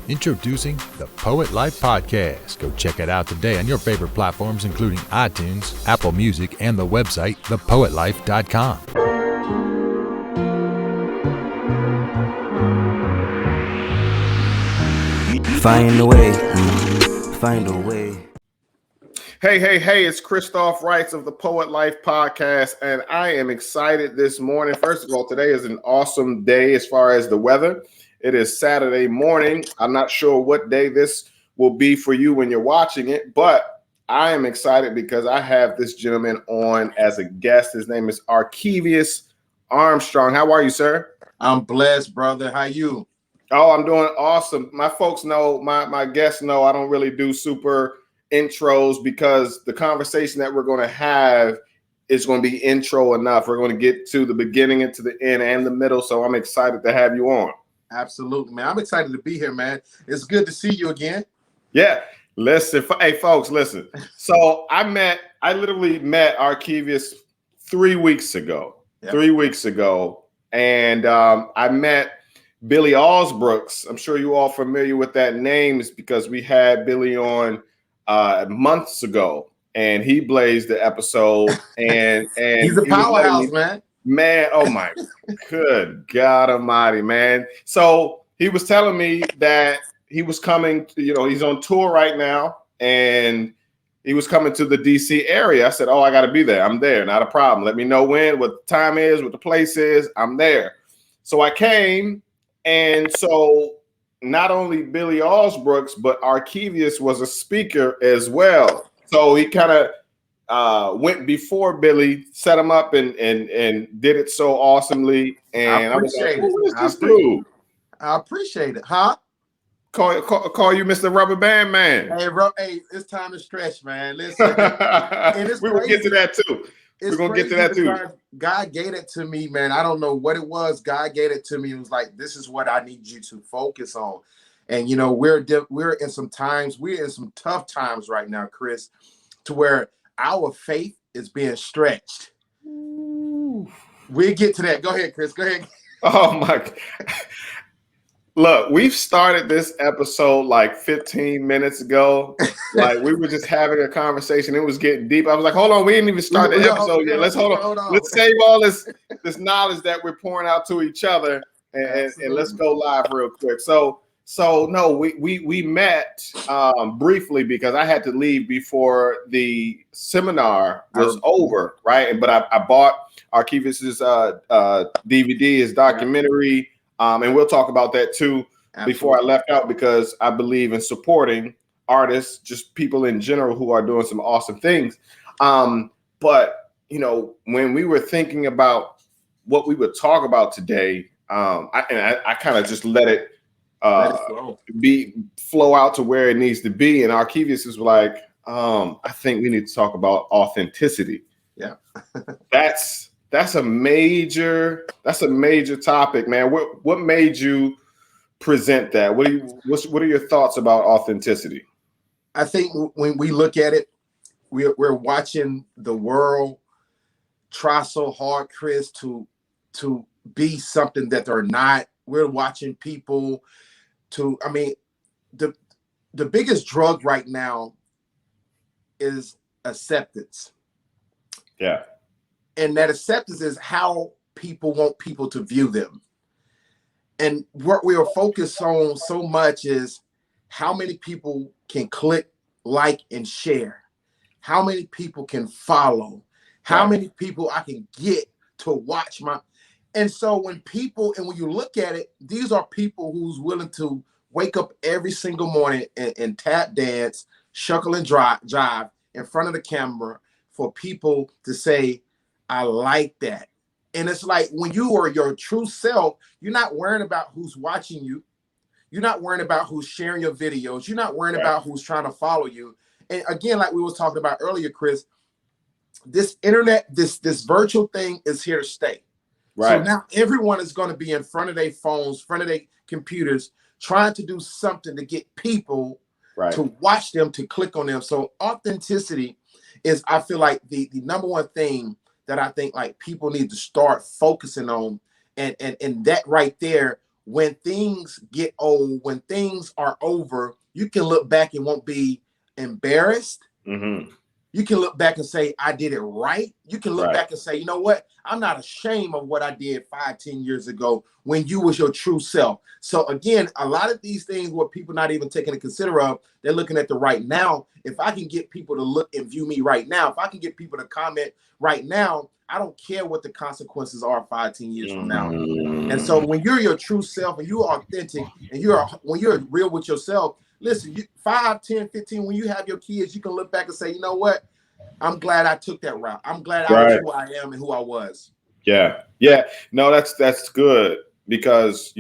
Introducing the Poet Life Podcast. Go check it out today on your favorite platforms, including iTunes, Apple Music, and the website, thepoetlife.com. Find a way, find a way. Hey, it's Christoph Wrights of the Poet Life Podcast, and I am excited this morning. First of all, today is an awesome day as far as the weather. It is Saturday morning. I'm not sure what day this will be for you when you're watching it, but I am excited because I have this gentleman on as a guest. His name is Arkevious Armstrong. How are you, sir? I'm blessed, brother. How you? Oh, I'm doing awesome. My folks know, my guests know I don't really do super intros because the conversation that we're going to have is going to be intro enough. We're going to get to the beginning and to the end and the middle. So I'm excited to have you on. Absolutely, man. I'm excited to be here, man. It's good to see you again. Yeah. Listen, hey, folks, listen. So I literally met Arkevious 3 weeks ago. Yep. 3 weeks ago. And I met Billy Alsbrooks. I'm sure you all familiar with that name is because we had Billy on months ago, and he blazed the episode. And he's a powerhouse, man. Man, oh my good God Almighty, man. So he was telling me that he was coming, he's on tour right now, and he was coming to the DC area. I said, oh, I got to be there. I'm there. Not a problem. Let me know when, what the time is, what the place is. I'm there. So I came, and so not only Billy Alsbrooks, but Arkevious was a speaker as well. So he kind of went before Billy, set him up, and did it so awesomely. And I was like, who is this dude? I appreciate it, huh? Call you Mr. Rubber Band Man. Hey, it's time to stretch, man. Listen, we will get to that too. We're gonna get to that too. God gave it to me, man. I don't know what it was. God gave it to me. It was like, this is what I need you to focus on. And we're in some tough times right now, Chris, to where our faith is being stretched. Ooh. We'll get to that. Go ahead, Chris. Go ahead. Oh my God. Look, we've started this episode like 15 minutes ago. Like we were just having a conversation. It was getting deep. I was like, hold on, we didn't even start the episode yet. Let's hold on. Let's save all this knowledge that we're pouring out to each other and let's go live real quick. So no, we met briefly because I had to leave before the seminar was over, right? But I bought Arkevious' DVD, his documentary, and we'll talk about that too. Absolutely. Before I left out, because I believe in supporting artists, just people in general who are doing some awesome things. But when we were thinking about what we would talk about today, I kind of just let it flow out to where it needs to be. And Arkevious is like, I think we need to talk about authenticity. Yeah. That's a major topic, man. What made you present that? What are your thoughts about authenticity? I think when we look at it, we're watching the world try so hard, Chris, to be something that they're not. We're watching people the biggest drug right now is acceptance. Yeah. And that acceptance is how people want people to view them. And what we are focused on so much is how many people can click, like, and share. How many people can follow. How many people I can get to watch my. And so when you look at it, these are people who's willing to wake up every single morning and tap dance, shuckle and jive in front of the camera for people to say, I like that. And it's like when you are your true self, you're not worrying about who's watching you. You're not worrying about who's sharing your videos. You're not worrying about who's trying to follow you. And again, like we were talking about earlier, Chris, this internet, this virtual thing is here to stay. Right. So now everyone is going to be in front of their phones, front of their computers, trying to do something to get people to watch them, to click on them. So authenticity is, I feel like, the number one thing that I think like people need to start focusing on. And that right there when things get old, when things are over, you can look back and won't be embarrassed. Mm-hmm. You can look back and say, I did it right. You can look back and say, you know what? I'm not ashamed of what I did 5-10 years ago when you was your true self. So again, a lot of these things what people not even taking into consider of, they're looking at the right now. If I can get people to look and view me right now, if I can get people to comment right now, I don't care what the consequences are 5-10 years from now. And so when you're your true self and you're authentic and when you're real with yourself, listen, 5, 10, 15, when you have your kids, you can look back and say, you know what? I'm glad I took that route. I'm glad I was who I am and who I was. Yeah. No, that's good because,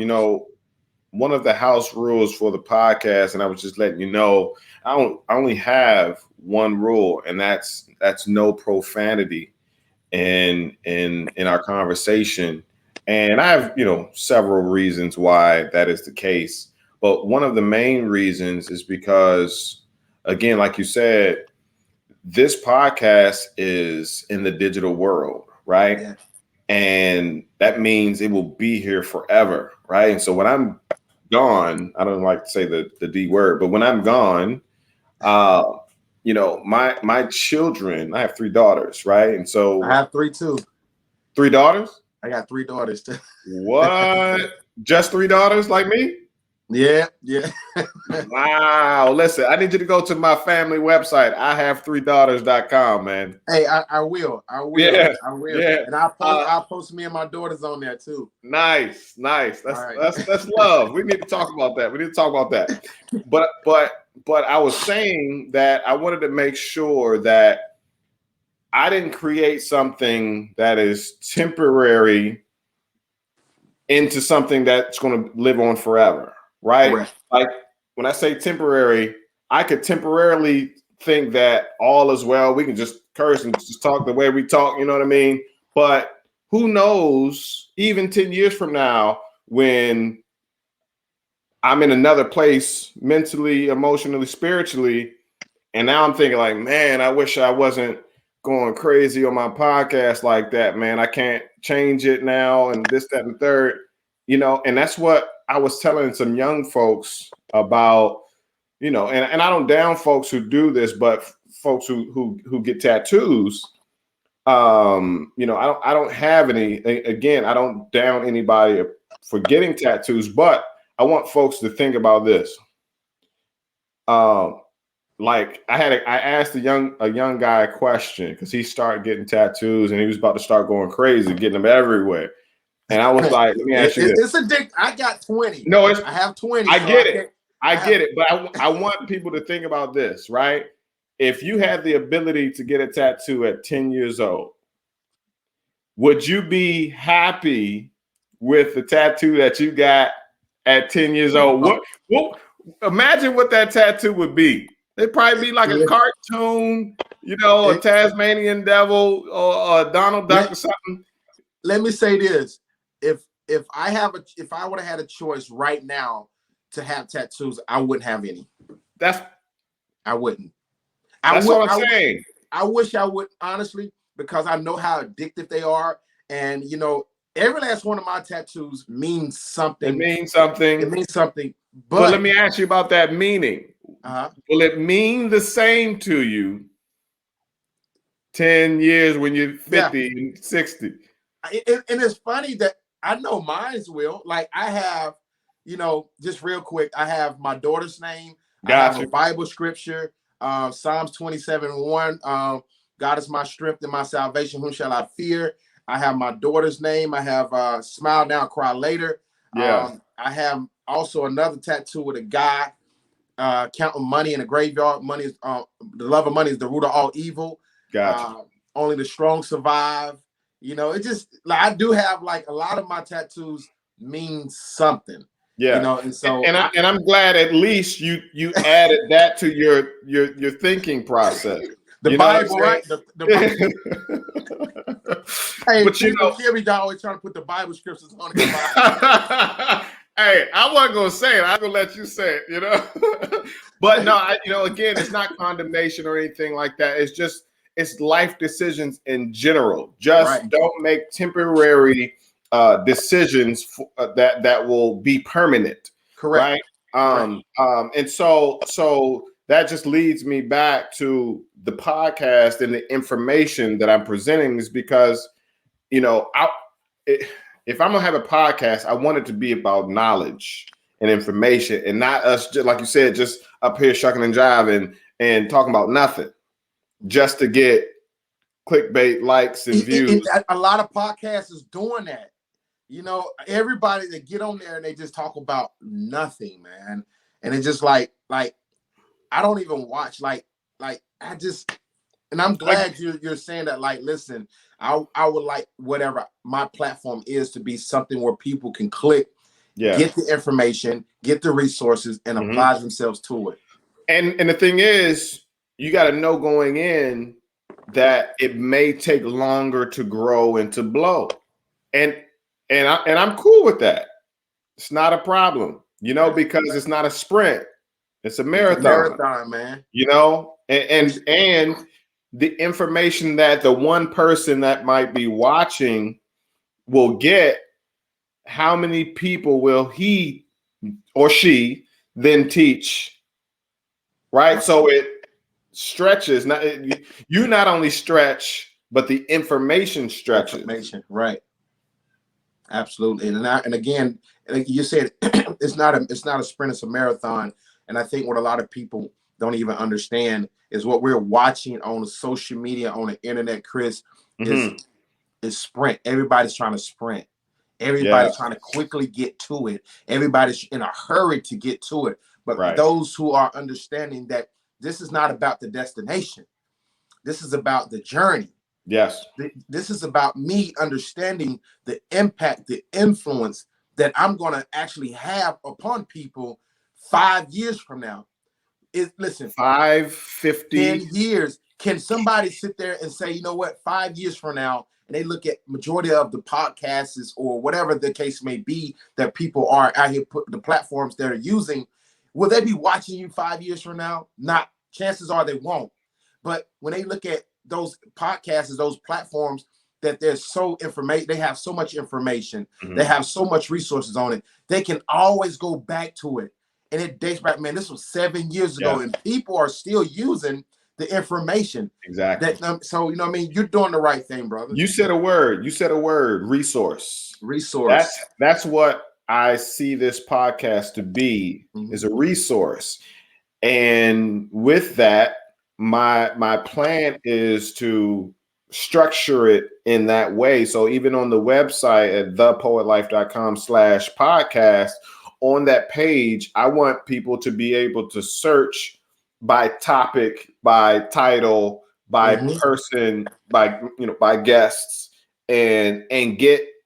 one of the house rules for the podcast, and I was just letting you know, I only have one rule, and that's no profanity in our conversation. And I have, several reasons why that is the case. But one of the main reasons is because, again, like you said, this podcast is in the digital world, right? Yeah. And that means it will be here forever, right? And so when I'm gone, I don't like to say the D word, but when I'm gone, my children, I have 3 daughters, right? And so I have 3 too. 3 daughters? I got 3 daughters too. What? Just 3 daughters like me? Yeah. Wow. Listen, I need you to go to my family website, IHave3daughters.com, man. Hey, I will. Yeah. I will. Yeah. And I'll post me and my daughters on there too. Nice. That's love. We need to talk about that. But I was saying that I wanted to make sure that I didn't create something that is temporary into something that's going to live on forever, right? Correct. Like when I say temporary, I could temporarily think that all is well. We can just curse and just talk the way we talk, you know what I mean? But who knows, even 10 years from now, when I'm in another place mentally, emotionally, spiritually, and now I'm thinking like, man, I wish I wasn't going crazy on my podcast like that, man. I can't change it now and this, that, and the third, and that's what I was telling some young folks about, and I don't down folks who do this, but folks who get tattoos, I don't have any, again, I don't down anybody for getting tattoos, but I want folks to think about this. Like I asked a young guy a question because he started getting tattoos and he was about to start going crazy, getting them everywhere. And I was like, let me ask you this. It's addictive. I got 20. No, I have 20. I get it. But I want people to think about this, right? If you had the ability to get a tattoo at 10 years old, would you be happy with the tattoo that you got at 10 years old? What imagine what that tattoo would be. It'd probably be like a cartoon, a Tasmanian devil or a Donald Duck or something. Let me say this. If I would have had a choice right now to have tattoos, I wouldn't have any. I wouldn't. That's what I'm saying. I wish I would, honestly, because I know how addictive they are. And, every last one of my tattoos means something. It means something. But let me ask you about that meaning. Will it mean the same to you 10 years when you're 50 and 60? And it's funny that I know mine's will. Like I have, just real quick, I have my daughter's name. I have a Bible scripture, Psalms 27:1. God is my strength and my salvation. Whom shall I fear? I have my daughter's name. I have smile now, cry later. I have also another tattoo with a guy counting money in a graveyard. Money is the love of money is the root of all evil. Only the strong survive. It just like I do have like a lot of my tattoos mean something. Yeah. And so I'm glad at least you added that to your thinking process. The Bible, right? The hey, but me, always trying to put the Bible scriptures on the Bible. Hey, I wasn't gonna say it. I'm gonna let you say it. But no, again, it's not condemnation or anything like that. It's life decisions in general. Just don't make temporary decisions that will be permanent. Correct. Right. And so that just leads me back to the podcast and the information that I'm presenting is because, if I'm gonna have a podcast, I want it to be about knowledge and information and not us, just like you said, just up here shucking and jiving and talking about nothing just to get clickbait likes and views. A lot of podcasts is doing that. Everybody that get on there and they just talk about nothing, man. And it's just like I don't even watch and I'm glad you're saying that. Like, listen, I would like whatever my platform is to be something where people can click, get the information, get the resources, and apply themselves to it. And the thing is, you got to know going in that it may take longer to grow and to blow, and I'm cool with that. It's not a problem, because it's not a sprint. It's a marathon. Marathon, man. And the information that the one person that might be watching will get, how many people will he or she then teach? Right. So it stretches. You not only stretch, but the information stretches. Right. Absolutely. And again, like you said, it's not a sprint, it's a marathon. And I think what a lot of people don't even understand is what we're watching on social media, on the internet, Chris, is sprint. Everybody's trying to sprint. Everybody's trying to quickly get to it. Everybody's in a hurry to get to it. But those who are understanding that this is not about the destination. This is about the journey. Yes. This is about me understanding the impact, the influence that I'm going to actually have upon people 5 years from now. Listen, 5, 50, 10 years. Can somebody sit there and say, 5 years from now, and they look at majority of the podcasts or whatever the case may be that people are out here, put the platforms that are using, will they be watching you 5 years from now? Not. Chances are they won't. But when they look at those podcasts, those platforms, that they're they have so much information, they have so much resources on it, they can always go back to it. And it dates back, man, this was 7 years ago, and people are still using the information. Exactly. So, you're doing the right thing, brother. You said a word, resource. Resource. That's what I see this podcast to be, is a resource. And with that, my plan is to structure it in that way. So even on the website at thepoetlife.com/podcast, on that page, I want people to be able to search by topic, by title, by person, by guests, and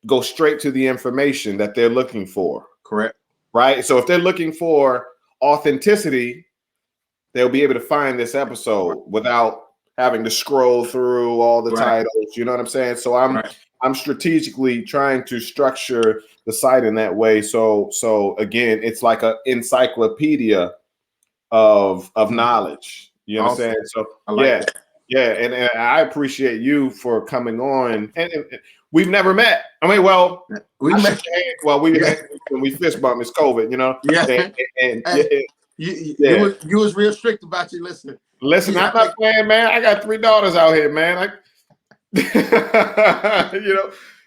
go straight to the information that they're looking for. Correct. Right. So if they're looking for authenticity, they'll be able to find this episode without having to scroll through all the titles. You know what I'm saying? So I'm strategically trying to structure the site in that way. So again, it's like an encyclopedia of knowledge. You understand? So I like that. And I appreciate you for coming on. And we've never met. I mean, well, we met. Well, we fist bumped. It's COVID, You was real strict about you. Listen, I'm not playing, man. I got 3 daughters out here, man. This was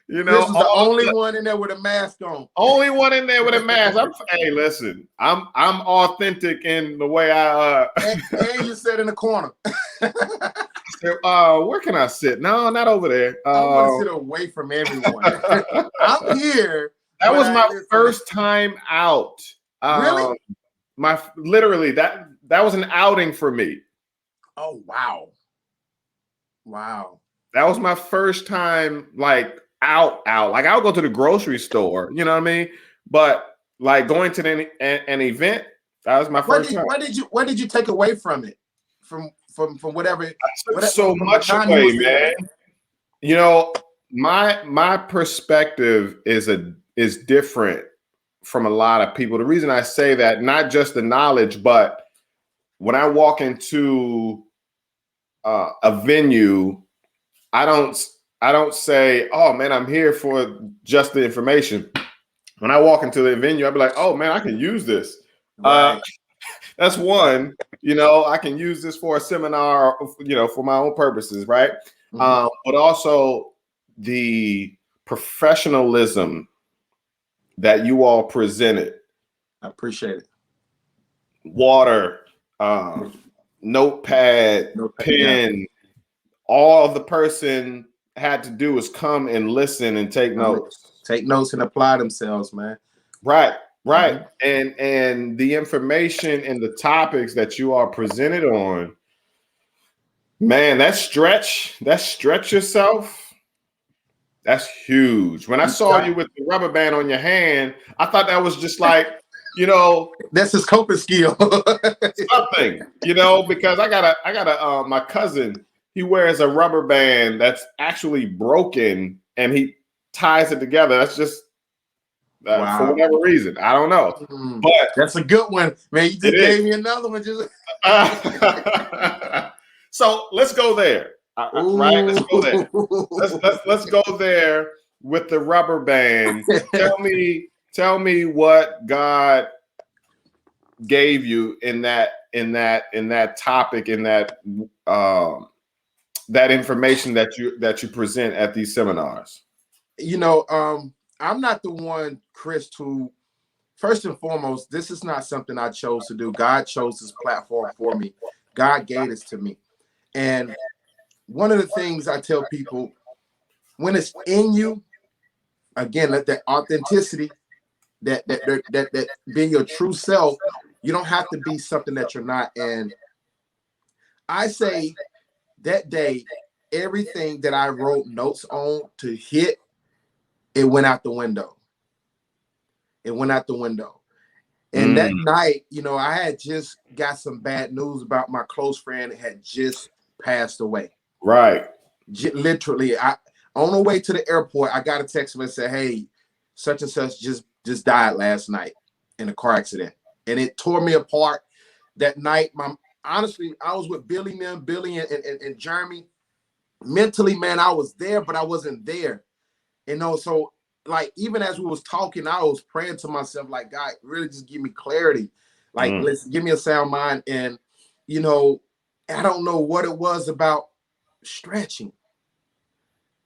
the only one in there with a mask on. Only one in there with a mask. Hey, listen, I'm authentic in the way I. And you sit in the corner. Where can I sit? No, not over there. I want to sit away from everyone. I'm here. That was my first time out. Really? Literally that was an outing for me. Oh wow. That was my first time out. Like I'll go to the grocery store, you know what I mean? But like going to an event, that was my first time. What did you take away from it? From whatever? So much away, man. My perspective is different from a lot of people. The reason I say that, not just the knowledge, but when I walk into a venue, I don't I don't say, oh man, I'm here for just the information. When I walk into the venue, I'll be like, oh man, I can use this. Right. That's one, I can use this for a seminar, for my own purposes, right? But also the professionalism that you all presented. I appreciate it. Water, notepad, pen, yeah. All the person had to do was come and listen and take notes. Take notes and apply themselves, man. Right. And the information and the topics that you are presented on, man, that stretch yourself. That's huge. When I saw you with the rubber band on your hand, I thought that was just like, that's his coping skill. Something, because I got my cousin, he wears a rubber band that's actually broken and he ties it together. That's just wow. For whatever reason. I don't know. But that's a good one. Man, you just gave me another one. So let's go there. Right? Let's go there. Let's go there with the rubber band. Tell me what God gave you in that topic, in that that information that you present at these seminars. I'm not the one, Chris, to first and foremost, this is not something I chose to do. God chose this platform for me. God gave this to me. And one of the things I tell people, when it's in you, again, let that authenticity, that being your true self, you don't have to be something that you're not. And I say that day, everything that I wrote notes on to hit, it went out the window. It went out the window. And that night, I had just got some bad news about my close friend that had just passed away. Right. Literally, on the way to the airport, I got a text and said, hey, such and such just died last night in a car accident. And it tore me apart that night. Honestly, I was with Billy and Jeremy. Mentally, man, I was there, but I wasn't there. So like, even as we was talking, I was praying to myself, like, God, really just give me clarity. Like, let's give me a sound mind. And, I don't know what it was about stretching,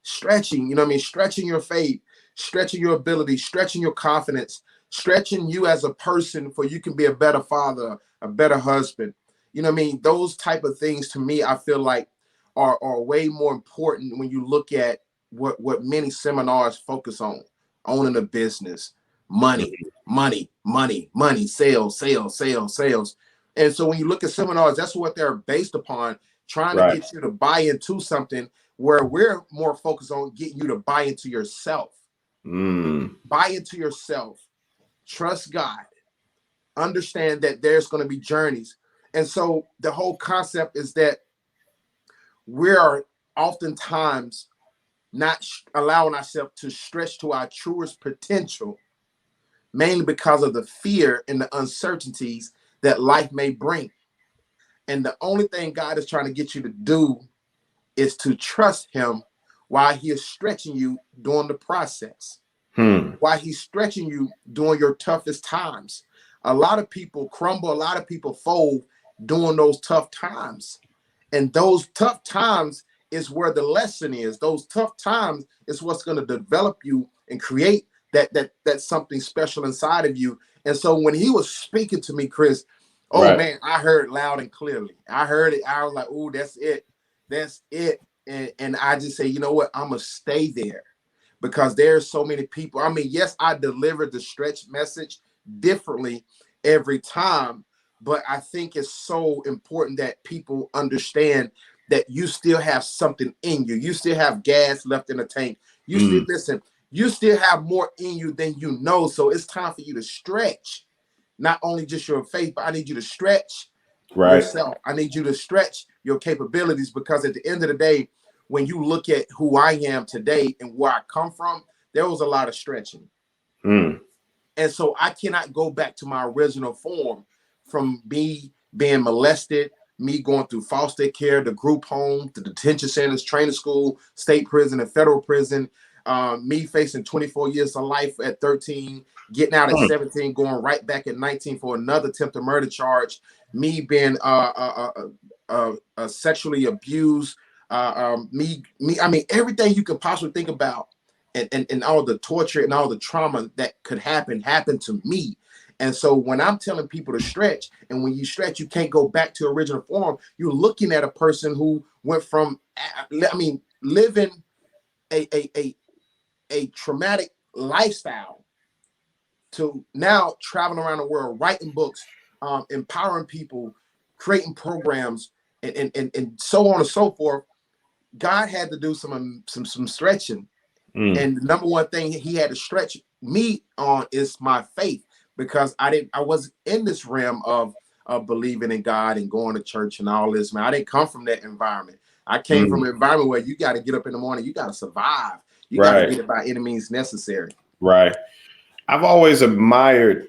stretching your faith, stretching your ability, stretching your confidence, stretching you as a person for you can be a better father, a better husband. Those type of things to me, I feel like are way more important when you look at what many seminars focus on, owning a business, money, sales. And so when you look at seminars, that's what they're based upon, trying to get you to buy into something, where we're more focused on getting you to buy into yourself. Buy into yourself. Trust God. Understand that there's going to be journeys. And so the whole concept is that we are oftentimes not allowing ourselves to stretch to our truest potential, mainly because of the fear and the uncertainties that life may bring. And the only thing God is trying to get you to do is to trust him while he is stretching you during the process, while he's stretching you during your toughest times. A lot of people crumble, a lot of people fold during those tough times. And those tough times is where the lesson is. Those tough times is what's going to develop you and create that something special inside of you. And so when he was speaking to me, Chris, man, I heard loud and clearly. I heard it. I was like, oh, that's it. That's it. And I just say, you know what? I'm going to stay there, because there's so many people. I mean, yes, I delivered the stretch message differently every time, but I think it's so important that people understand that you still have something in you. You still have gas left in the tank. You still, listen, you still have more in you than you know. So it's time for you to stretch, not only just your faith, but I need you to stretch yourself. I need you to stretch your capabilities, because at the end of the day, when you look at who I am today and where I come from, there was a lot of stretching. And so I cannot go back to my original form from me being molested, me going through foster care, the group home, the detention centers, training school, state prison, and federal prison. Me facing 24 years of life at 13, getting out at 17, going right back at 19 for another attempted murder charge. Me being sexually abused. I mean, everything you could possibly think about, and all the torture and all the trauma that could happen happened to me. And so when I'm telling people to stretch, and when you stretch, you can't go back to original form. You're looking at a person who went from, I mean, living a traumatic lifestyle to now traveling around the world, writing books, empowering people, creating programs, and so on and so forth. God had to do some stretching. And the number one thing he had to stretch me on is my faith, because I was in this realm of believing in God and going to church and all this, man. I didn't come from that environment. I came from an environment where you got to get up in the morning, you got to survive. You got to get it by any means necessary. Right. I've always admired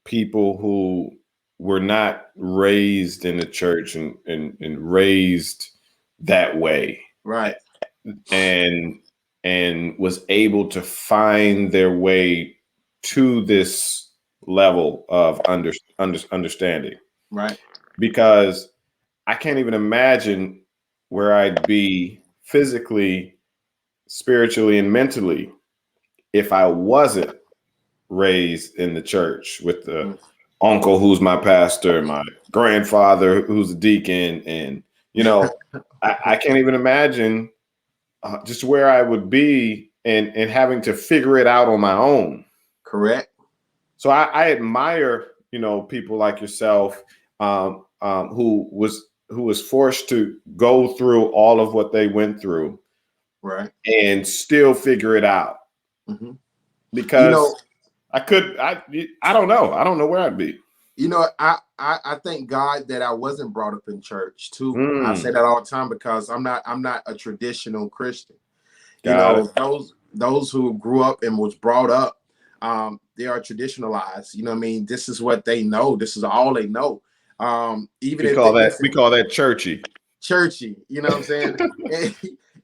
people who were not raised in the church and raised that way. Right. And was able to find their way to this level of understanding. Right. Because I can't even imagine where I'd be physically, spiritually, and mentally if I wasn't raised in the church with the uncle who's my pastor, my grandfather who's a deacon, and I can't even imagine just where I would be and having to figure it out on my own. Correct. So I admire people like yourself who was forced to go through all of what they went through, right, and still figure it out. Mm-hmm. Because I don't know where I'd be. I thank God that I wasn't brought up in church too. I say that all the time because I'm not a traditional Christian. Those who grew up and was brought up, they are traditionalized. You know what I mean? This is what they know. This is all they know. Even we call that churchy. Churchy, you know what I'm saying?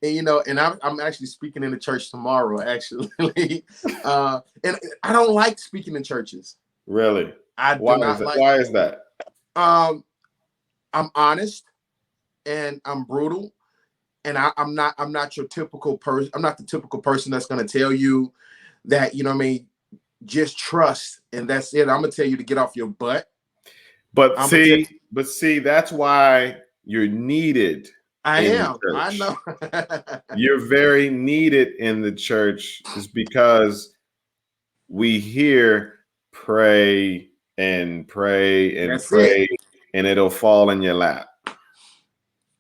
and I'm actually speaking in the church tomorrow, actually. And I don't like speaking in churches. Really? Why is that? I'm honest and I'm brutal, and I'm not your typical person. I'm not the typical person that's going to tell you that, you know what I mean, just trust and that's it. I'm going to tell you to get off your butt. But see, that's why you're needed. I am. I know. You're very needed in the church is because we hear pray and pray and that's pray it. And it'll fall in your lap.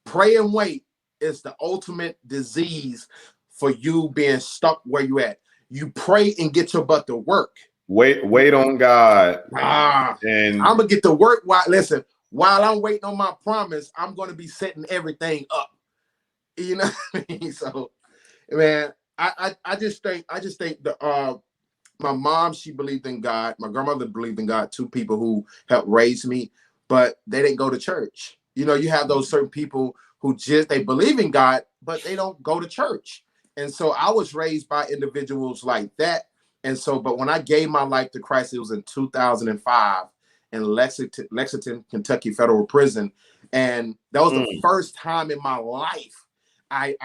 Pray and wait is the ultimate disease for you being stuck where you at. You pray and get your butt to work. Wait on God. And I'm gonna get to work while I'm waiting on my promise, I'm gonna be setting everything up. You know what I mean? So, man, I just think the my mom, she believed in God. My grandmother believed in God. Two people who helped raise me, but they didn't go to church. You have those certain people who they believe in God, but they don't go to church. And so I was raised by individuals like that. And so, but when I gave my life to Christ, it was in 2005 in Lexington, Kentucky Federal Prison. And that was the first time in my life I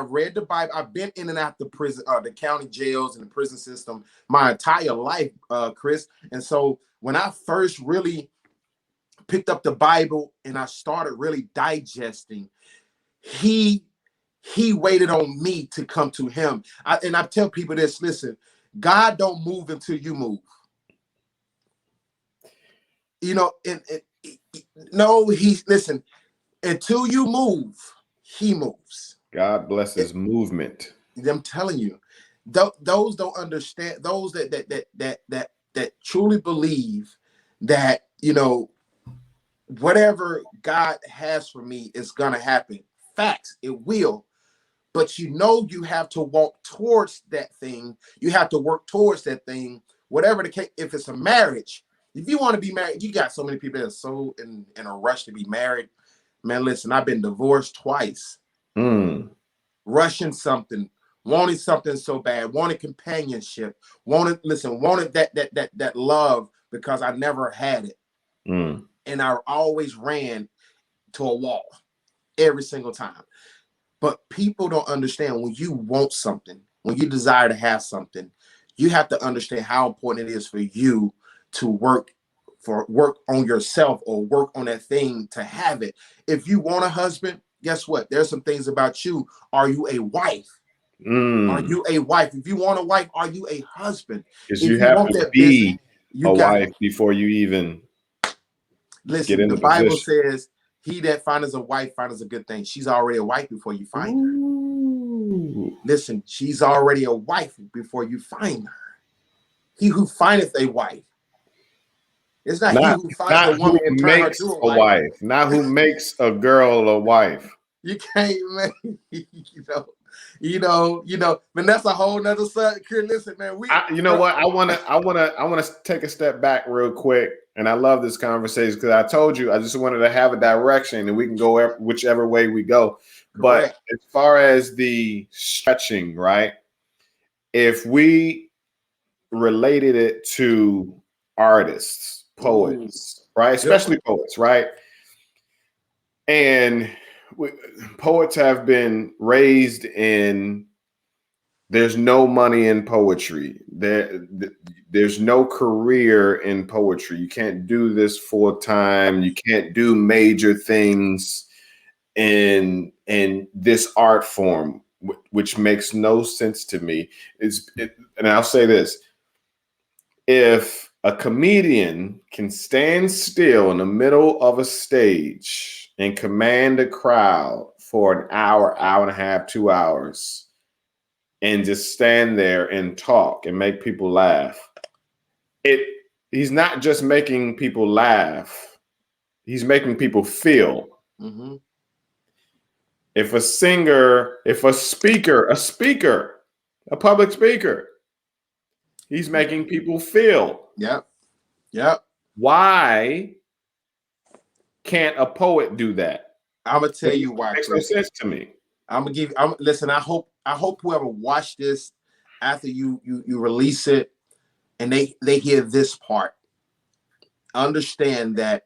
read the Bible. I've been in and out the prison, the county jails and the prison system my entire life, Chris. And so when I first really picked up the Bible and I started really digesting, he waited on me to come to him. And I tell people this, listen, God don't move until you move. Listen, until you move, he moves. God blesses movement. I'm telling you, those don't understand. Those that truly believe that whatever God has for me is gonna happen. Facts, it will. But you have to walk towards that thing. You have to work towards that thing. Whatever the case, if it's a marriage, If you want to be married, you got so many people that are so in a rush to be married. Man, listen, I've been divorced twice. Rushing something, wanting something so bad, wanting companionship, wanted that love because I never had it. And I always ran to a wall every single time. But people don't understand when you want something, when you desire to have something, you have to understand how important it is for you to work on yourself or work on that thing to have it. If you want a husband, guess what? There's some things about you. Are you a wife? Are you a wife? If you want a wife, are you a husband? Because If you you have want to that be business, a wife before you even listen. get in The the Bible position. says, "He that findeth a wife findeth a good thing." She's already a wife before you find her. Listen, she's already a wife before you find her. He who findeth a wife. It's not he who finds a Not who woman and turn her makes to a a wife. wife, not who makes a girl a wife. You can't, man. Man, that's a whole nother subject. Listen, man, You know what? I wanna take a step back real quick, and I love this conversation because I told you I just wanted to have a direction, and we can go whichever way we go. But as far as the stretching, right? If we related it to artists, poets, right? Especially poets, right? And poets have been raised in there's no money in poetry. There's no career in poetry. You can't do this full time. You can't do major things in this art form, which makes no sense to me. And I'll say this: if a comedian can stand still in the middle of a stage and command a crowd for an hour, hour and a half, 2 hours, and just stand there and talk and make people laugh, he's not just making people laugh, he's making people feel. If a singer, if a speaker, a public speaker, he's making people feel. Yep. Why can't a poet do that? I'm gonna tell you why. It makes no sense to me. Listen, I hope whoever watched this after you release it and they hear this part, understand that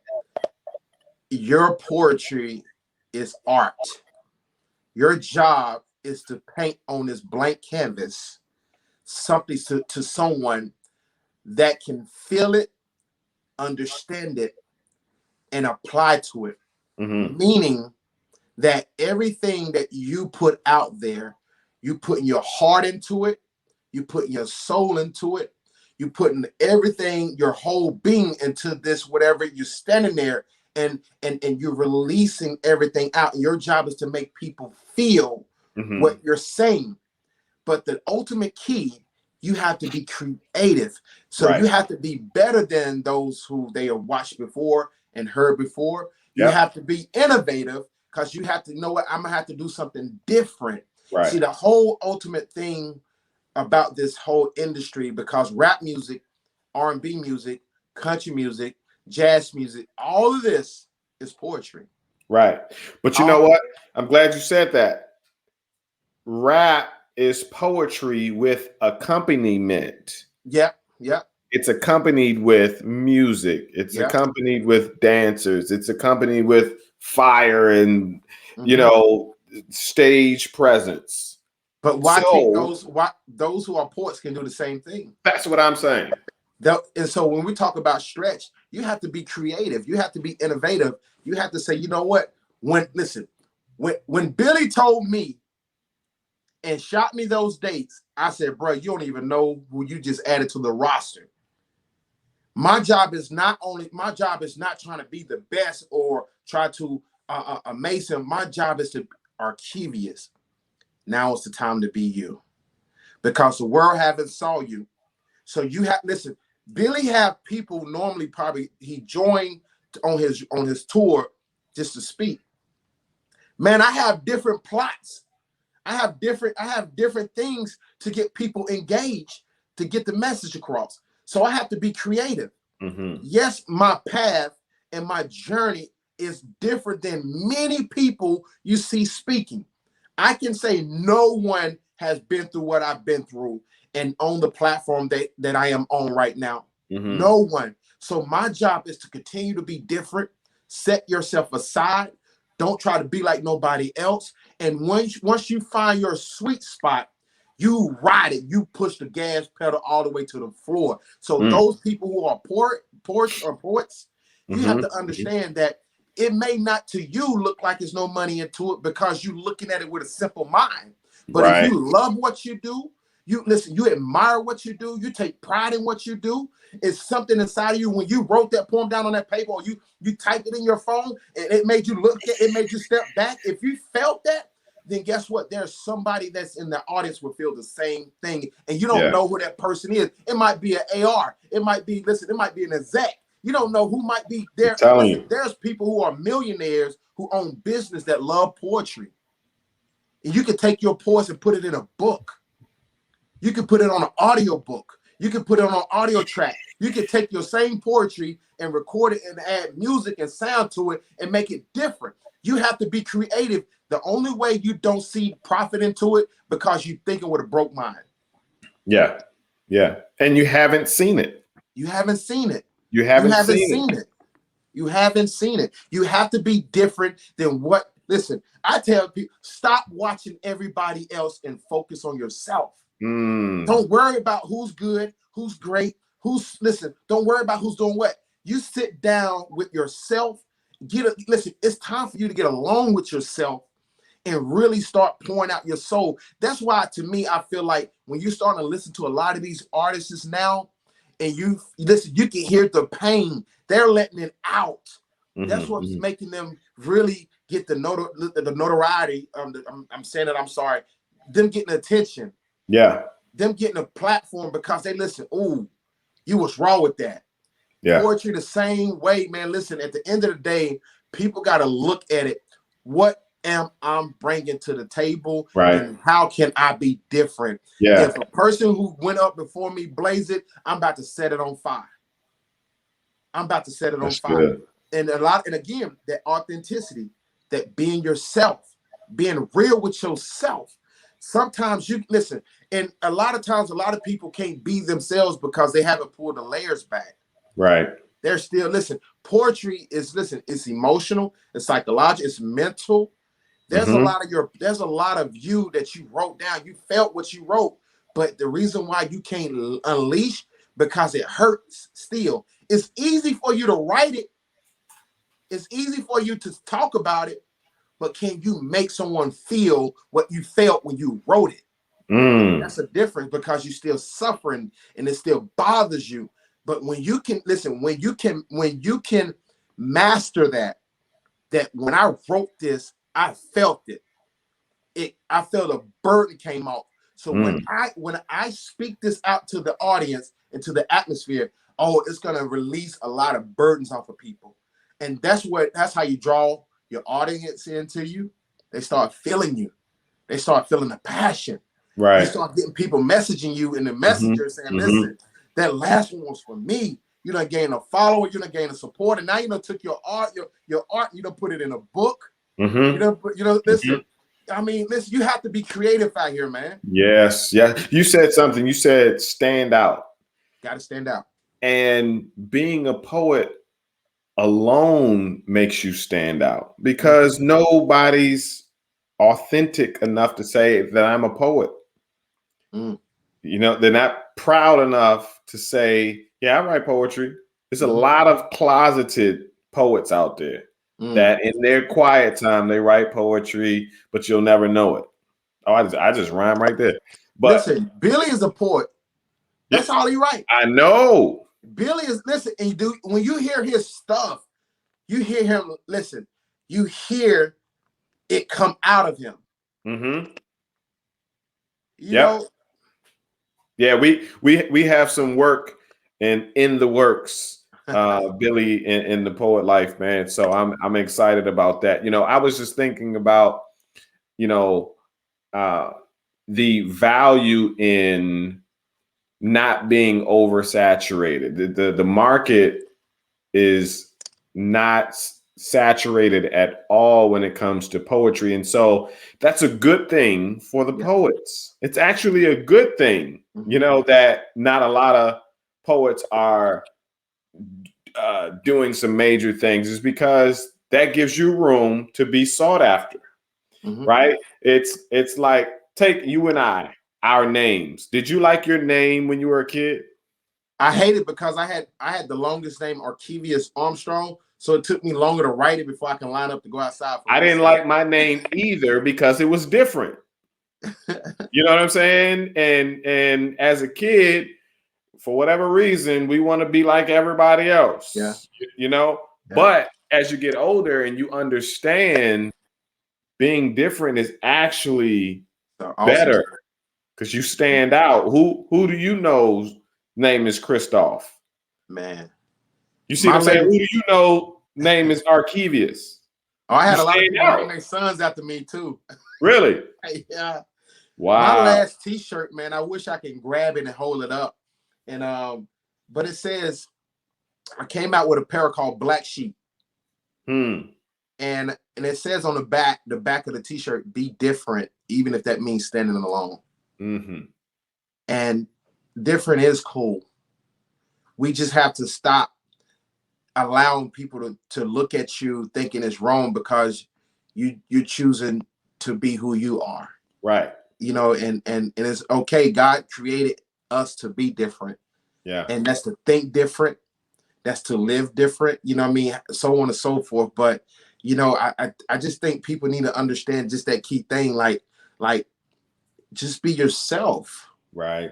your poetry is art. Your job is to paint on this blank canvas something to someone that can feel it, understand it, and apply to it. Meaning that everything that you put out there, you putting your heart into it, you putting your soul into it, you putting everything, your whole being into this, whatever you're standing there and you're releasing everything out. And your job is to make people feel what you're saying. But the ultimate key, you have to be creative. So you have to be better than those who they have watched before and heard before. You have to be innovative because you have to know what I'm gonna have to do something different. See, the whole ultimate thing about this whole industry, because rap music, R&B music, country music, jazz music, all of this is poetry. Right. But you know what? I'm glad you said that. Rap is poetry with accompaniment. Yep. It's accompanied with music. It's accompanied with dancers. It's accompanied with fire and stage presence. But why can't those who are poets can do the same thing? That's what I'm saying. And so when we talk about stretch, you have to be creative. You have to be innovative. You have to say, you know what? When Billy told me and shot me those dates, I said, bro, you don't even know who you just added to the roster. My job is not trying to be the best or try to amaze him. My job is to Archivious. Now it's the time to be you, because the world haven't saw you. So you have listen. Billy have people normally probably he joined on his tour just to speak. Man, I have different plots. I have different things to get people engaged, to get the message across. So I have to be creative. Yes, my path and my journey is different than many people you see speaking. I can say no one has been through what I've been through and on the platform that I am on right now. No one. So my job is to continue to be different. Set yourself aside. Don't try to be like nobody else. And once you find your sweet spot, you ride it. You push the gas pedal all the way to the floor. So those people who are poets, you have to understand that it may not to you look like there's no money into it because you're looking at it with a simple mind. But if you love what you do, you listen, you admire what you do, you take pride in what you do. It's something inside of you. When you wrote that poem down on that paper, or you typed it in your phone, and it made you look at it, made you step back. If you felt that, then guess what? There's somebody that's in the audience will feel the same thing, and you don't know who that person is. It might be an AR. It might be, listen, it might be an exec. You don't know who might be there. Listen, there's people who are millionaires who own business that love poetry. And you can take your poetry and put it in a book. You can put it on an audio book. You can put it on an audio track. You can take your same poetry and record it and add music and sound to it and make it different. You have to be creative. The only way you don't see profit into it because you're thinking with a broke mind. Yeah. Yeah. And you haven't seen it. You haven't seen it. You haven't seen it. You haven't seen it. You have to be different than what. Listen, I tell people, stop watching everybody else and focus on yourself. Don't worry about who's good, who's great, listen, don't worry about who's doing what. You sit down with yourself, listen, it's time for you to get along with yourself and really start pouring out your soul. That's why, to me, I feel like when you're starting to listen to a lot of these artists now, and you listen, you can hear the pain. They're letting it out. That's what's making them really get the notoriety. I'm saying it, I'm sorry. Them getting attention. Yeah. Them getting a platform because they listen, ooh, you was wrong with that. Yeah. Poetry the same way, man. Listen, at the end of the day, people got to look at it. What am I bringing to the table? Right. And how can I be different? Yeah. If a person who went up before me blaze it, I'm about to set it on fire. I'm about to set it on fire. Good. And again, that authenticity, that being yourself, being real with yourself. Sometimes you listen, and a lot of times, a lot of people can't be themselves because they haven't pulled the layers back. Right. They're still, listen, poetry is, listen, it's emotional, it's psychological, it's mental. There's a lot of you that you wrote down. You felt what you wrote, but the reason why you can't unleash because it hurts still. It's easy for you to write it. It's easy for you to talk about it. But can you make someone feel what you felt when you wrote it? That's a difference because you're still suffering and it still bothers you. But when you can listen, when you can master that when I wrote this, I felt it. I felt a burden came off. So when I speak this out to the audience and to the atmosphere, it's gonna release a lot of burdens off of people. And that's how you draw your audience into you. They start feeling you. They start feeling the passion. Right. You start getting people messaging you in the messenger saying, listen, that last one was for me. You done gain a follower, you done gain a support, and now you done took your art, you done put it in a book. Listen. I mean, listen, you have to be creative out here, man. Yes, yeah. You said something. You said stand out. Gotta stand out. And being a poet alone makes you stand out because nobody's authentic enough to say that I'm a poet. They're not proud enough to say, yeah, I write poetry. There's a lot of closeted poets out there that in their quiet time, they write poetry, but you'll never know it. Oh, I just rhyme right there. But listen, Billy is a poet. That's all he writes. I know. Billy is, listen, and when you hear his stuff, you hear him, listen, you hear it come out of him. You know? Yeah, we have some work in the works, Billy, in the poet life, man. So I'm excited about that. I was just thinking about, the value in not being oversaturated. The market is not saturated at all when it comes to poetry. And so that's a good thing for the poets. It's actually a good thing, that not a lot of poets are doing some major things, is because that gives you room to be sought after, right? It's like, take you and I, our names. Did you like your name when you were a kid? I hate it because I had the longest name, Arkevius Armstrong, so it took me longer to write it before I can line up to go outside. I didn't like my name either because it was different. You know what I'm saying? And as a kid, for whatever reason, we want to be like everybody else. Yeah. But as you get older and you understand, being different is actually better because you stand out. Who do you know's name is Christoph? Man. You see what I'm saying? Who do you know name is Arkevius? Oh, I had a lot of people naming their sons after me too. Really? Yeah. Wow. My last t-shirt, man, I wish I could grab it and hold it up. And but it says, I came out with a pair called Black Sheep. And it says on the back of the t-shirt, be different, even if that means standing alone. And different is cool. We just have to stop allowing people to look at you thinking it's wrong because you're choosing to be who you are. Right. And it's okay. God created us to be different. Yeah. And that's to think different. That's to live different. You know what I mean? So on and so forth. But, I just think people need to understand just that key thing. Like just be yourself. Right.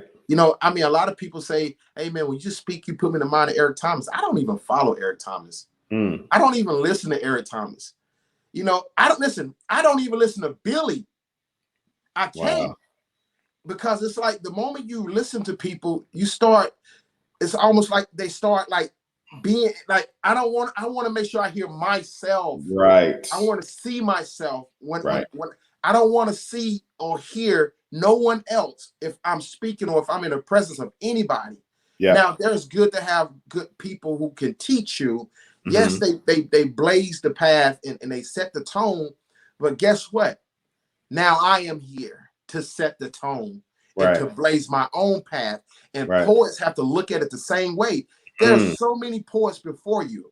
I mean, a lot of people say, hey, man, when you speak, you put me in the mind of Eric Thomas. I don't even follow Eric Thomas. I don't even listen to Eric Thomas. I don't even listen to Billy. I can't. Because it's like the moment you listen to people, it's almost like they start like being like, I want to make sure I hear myself. Right. I want to see myself when I don't want to see or hear no one else if I'm speaking or if I'm in the presence of anybody. Yeah. Now, there's good to have good people who can teach you. Yes, they blaze the path and they set the tone. But guess what? Now I am here to set the tone and to blaze my own path. And poets have to look at it the same way. There's so many poets before you.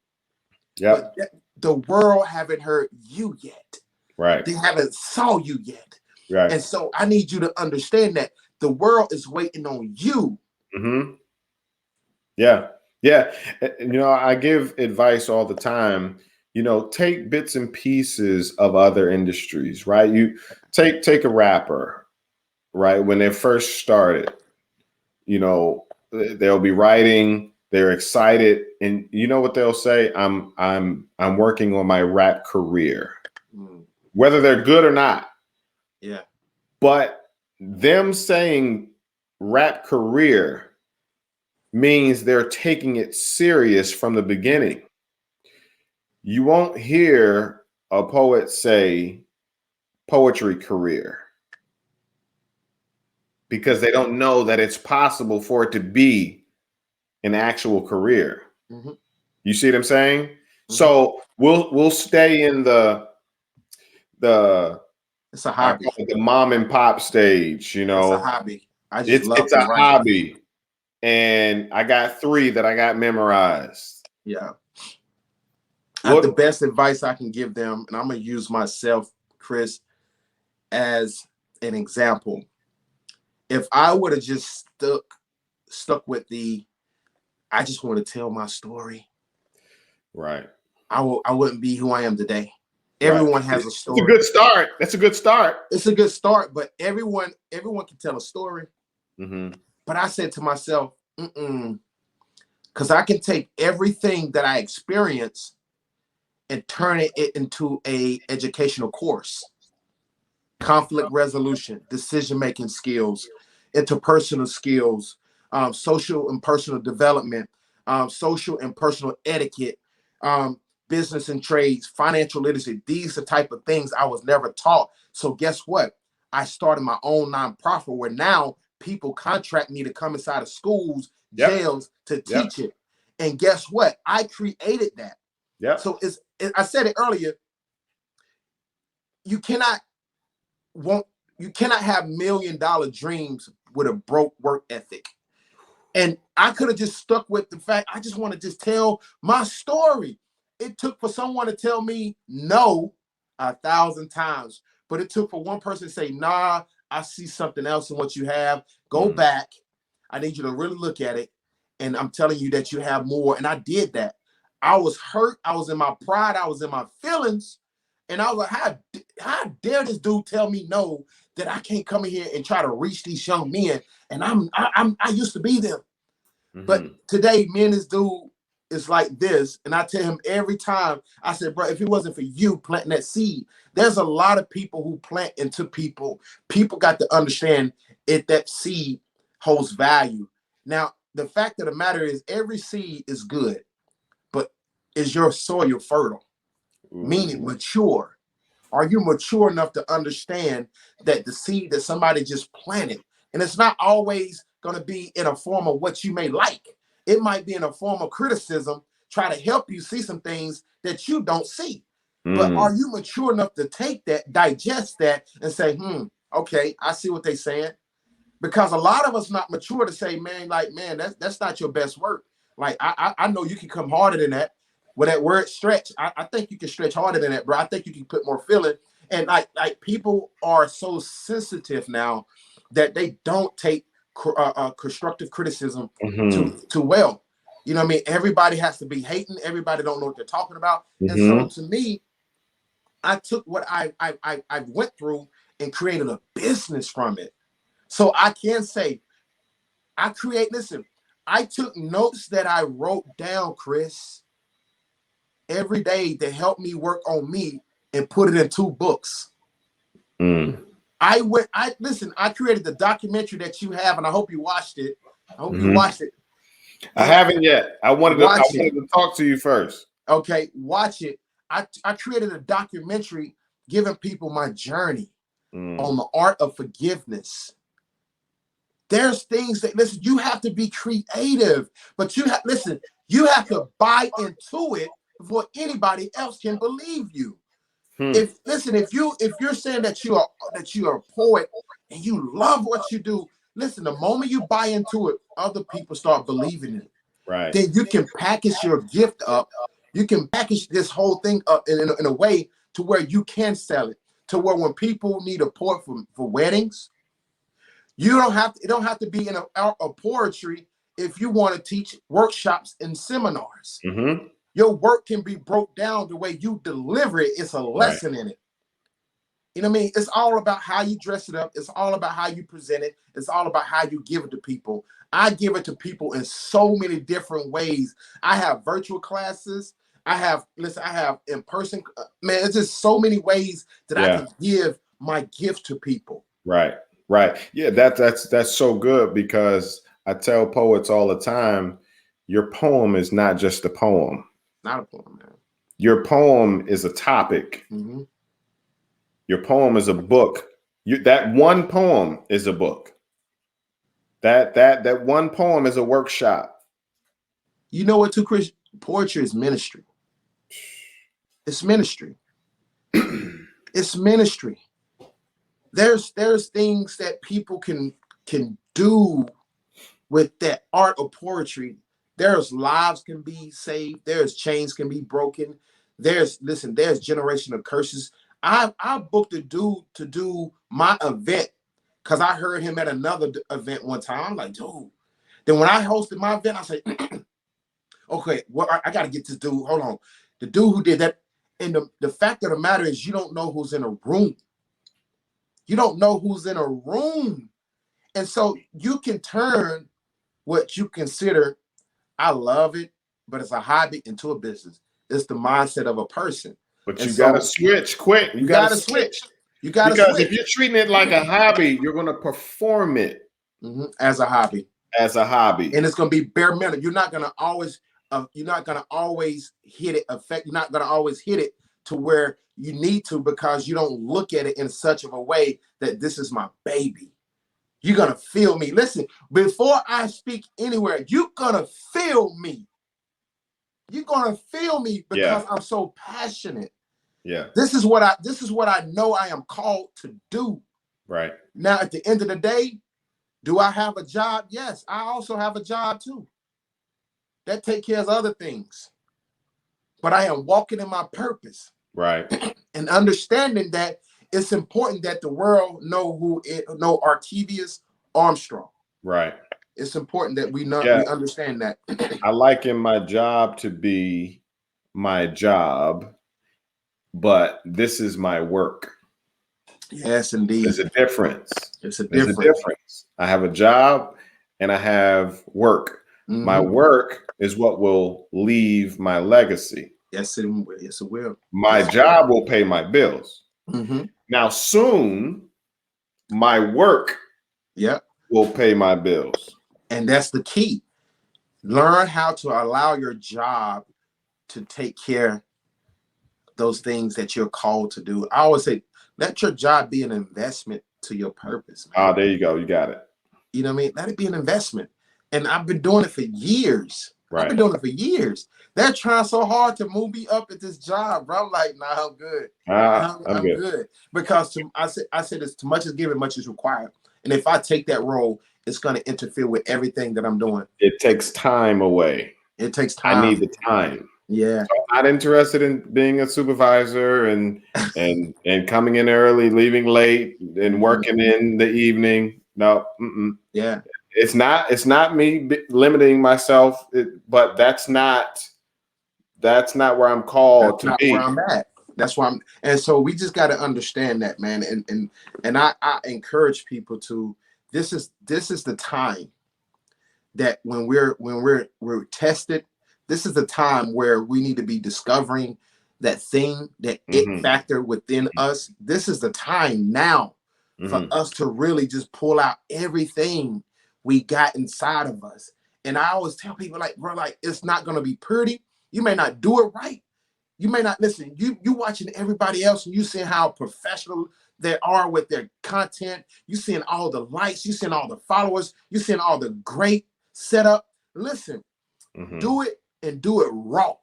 But the world haven't heard you yet. Right. They haven't saw you yet. Right. And so I need you to understand that the world is waiting on you. Yeah. Yeah. I give advice all the time. Take bits and pieces of other industries, right? You take a rapper, right? When they first started, they'll be writing, they're excited, and you know what they'll say? I'm working on my rap career. Whether they're good or not. Yeah. But them saying rap career means they're taking it serious from the beginning. You won't hear a poet say poetry career because they don't know that it's possible for it to be an actual career. You see what I'm saying? So we'll stay in it's a hobby. The mom and pop stage, It's a hobby. It's a hobby. And I got 3 that I got memorized. Yeah. The best advice I can give them, and I'm going to use myself, Chris, as an example. If I would have just stuck with I just want to tell my story. Right. I wouldn't be who I am today. Everyone has a story. It's a good start. That's a good start. It's a good start, but everyone can tell a story. But I said to myself, because I can take everything that I experience and turn it into a educational course. Conflict resolution, decision-making skills, interpersonal skills, social and personal development, social and personal etiquette, business and trades, financial literacy. These are the type of things I was never taught. So guess what? I started my own nonprofit where now people contract me to come inside of schools, Yep. jails to teach it. And guess what? I created that. Yeah. So I said it earlier. You cannot have $1 million dreams with a broke work ethic. And I could have just stuck with the fact I just want to just tell my story. It took for someone to tell me no 1,000 times, but it took for one person to say, nah, I see something else in what you have. Go back. I need you to really look at it. And I'm telling you that you have more. And I did that. I was hurt. I was in my pride. I was in my feelings. And I was like, how dare this dude tell me no, that I can't come in here and try to reach these young men. And I used to be them. But today, me and this dude is like this. And I tell him every time, I said, bro, if it wasn't for you planting that seed, there's a lot of people who plant into people. People got to understand that seed holds value. Now, the fact of the matter is every seed is good, but is your soil fertile? Meaning mature. Are you mature enough to understand that the seed that somebody just planted, and it's not always going to be in a form of what you may like. It might be in a form of criticism, try to help you see some things that you don't see. But are you mature enough to take that, digest that, and say, okay, I see what they're saying? Because a lot of us not mature to say, man, that's not your best work. Like, I know you can come harder than that. With that word stretch, I think you can stretch harder than that, bro. I think you can put more feeling. And like people are so sensitive now that they don't take constructive criticism too well. You know what I mean? Everybody has to be hating. Everybody don't know what they're talking about. And so to me, I took what I went through and created a business from it. So I can say, I took notes that I wrote down, Chris, every day to help me work on me and put it in 2 books. I created the documentary that you have, and I hope you watched it. I hope you watched it. I haven't yet. I wanted to talk to you first. Okay, watch it. I created a documentary giving people my journey on the art of forgiveness. There's things that, listen, you have to be creative, but you have to buy into it before anybody else can believe you. If you're saying that you are a poet and you love what you do, listen, the moment you buy into it, other people start believing it. Right. Then you can package your gift up. You can package this whole thing up in a way to where you can sell it, to where when people need a poet for weddings, it don't have to be in a poetry. If you want to teach workshops and seminars, your work can be broke down the way you deliver it. It's a lesson in it. You know what I mean? It's all about how you dress it up. It's all about how you present it. It's all about how you give it to people. I give it to people in so many different ways. I have virtual classes. I have in person. Man, it's just so many ways that I can give my gift to people. Right. Yeah, that's so good, because I tell poets all the time, your poem is not just a poem. Not a poem, man. Your poem is a topic. Your poem is a book. That one poem is a book. That one poem is a workshop. You know what, too, Chris? Poetry is ministry. It's ministry. It's ministry. There's things that people can do with that art of poetry. There's lives can be saved. There's chains can be broken. There's generational curses. I booked a dude to do my event because I heard him at another event one time. I'm like, dude. Then when I hosted my event, I said, okay, well, I got to get this dude. Hold on. The dude who did that. And the fact of the matter is, you don't know who's in a room. You don't know who's in a room. And so you can turn what you consider, I love it, but it's a hobby, into a business. It's the mindset of a person. But you got to switch quick. You got to switch. You got to switch. If you're treating it like a hobby, you're going to perform it as a hobby. And it's going to be bare minimum. You're not going to always hit it. You're not going to always hit it to where you need to, because you don't look at it in such of a way that this is my baby. You're gonna feel me. Listen, before I speak anywhere, you're gonna feel me. You're gonna feel me because I'm so passionate. Yeah. This is what I know I am called to do. Right. Now, at the end of the day, do I have a job? Yes, I also have a job too. That take care of other things. But I am walking in my purpose. Right. And understanding that it's important that the world know Artavius Armstrong. Right. It's important that we understand that. I liken my job to be my job, but this is my work. Yes, indeed. There's a difference. There's a There's difference. a difference. I have a job and I have work. Mm-hmm. My work is what will leave my legacy. Yes, it will. My job will pay my bills. Mm-hmm. Now, soon, my work will pay my bills. And that's the key. Learn how to allow your job to take care of those things that you're called to do. I always say, let your job be an investment to your purpose. Man. There you go. You got it. You know what I mean? Let it be an investment. And I've been doing it for years. Right. I've been doing it for years. They're trying so hard to move me up at this job, bro. I'm like, nah, I'm good. I'm good. Because I said it's too much is given, much is required. And if I take that role, it's going to interfere with everything that I'm doing. It takes time away. It takes time. I need the time. Yeah. So I'm not interested in being a supervisor and coming in early, leaving late, and working in the evening. No. Yeah. It's not me limiting myself, but that's not where I'm called to be. Where I'm at. That's why and so we just got to understand that, man. And I encourage people to. This is the time that when we're tested. This is the time where we need to be discovering that thing, that it factor within us. This is the time now for us to really just pull out everything we got inside of us. And I always tell people, like, bro, like, it's not going to be pretty. You may not do it right. You may not listen. You watching everybody else and you seeing how professional they are with their content. You seeing all the likes. You seeing all the followers. You seeing all the great setup. Listen, do it and do it raw.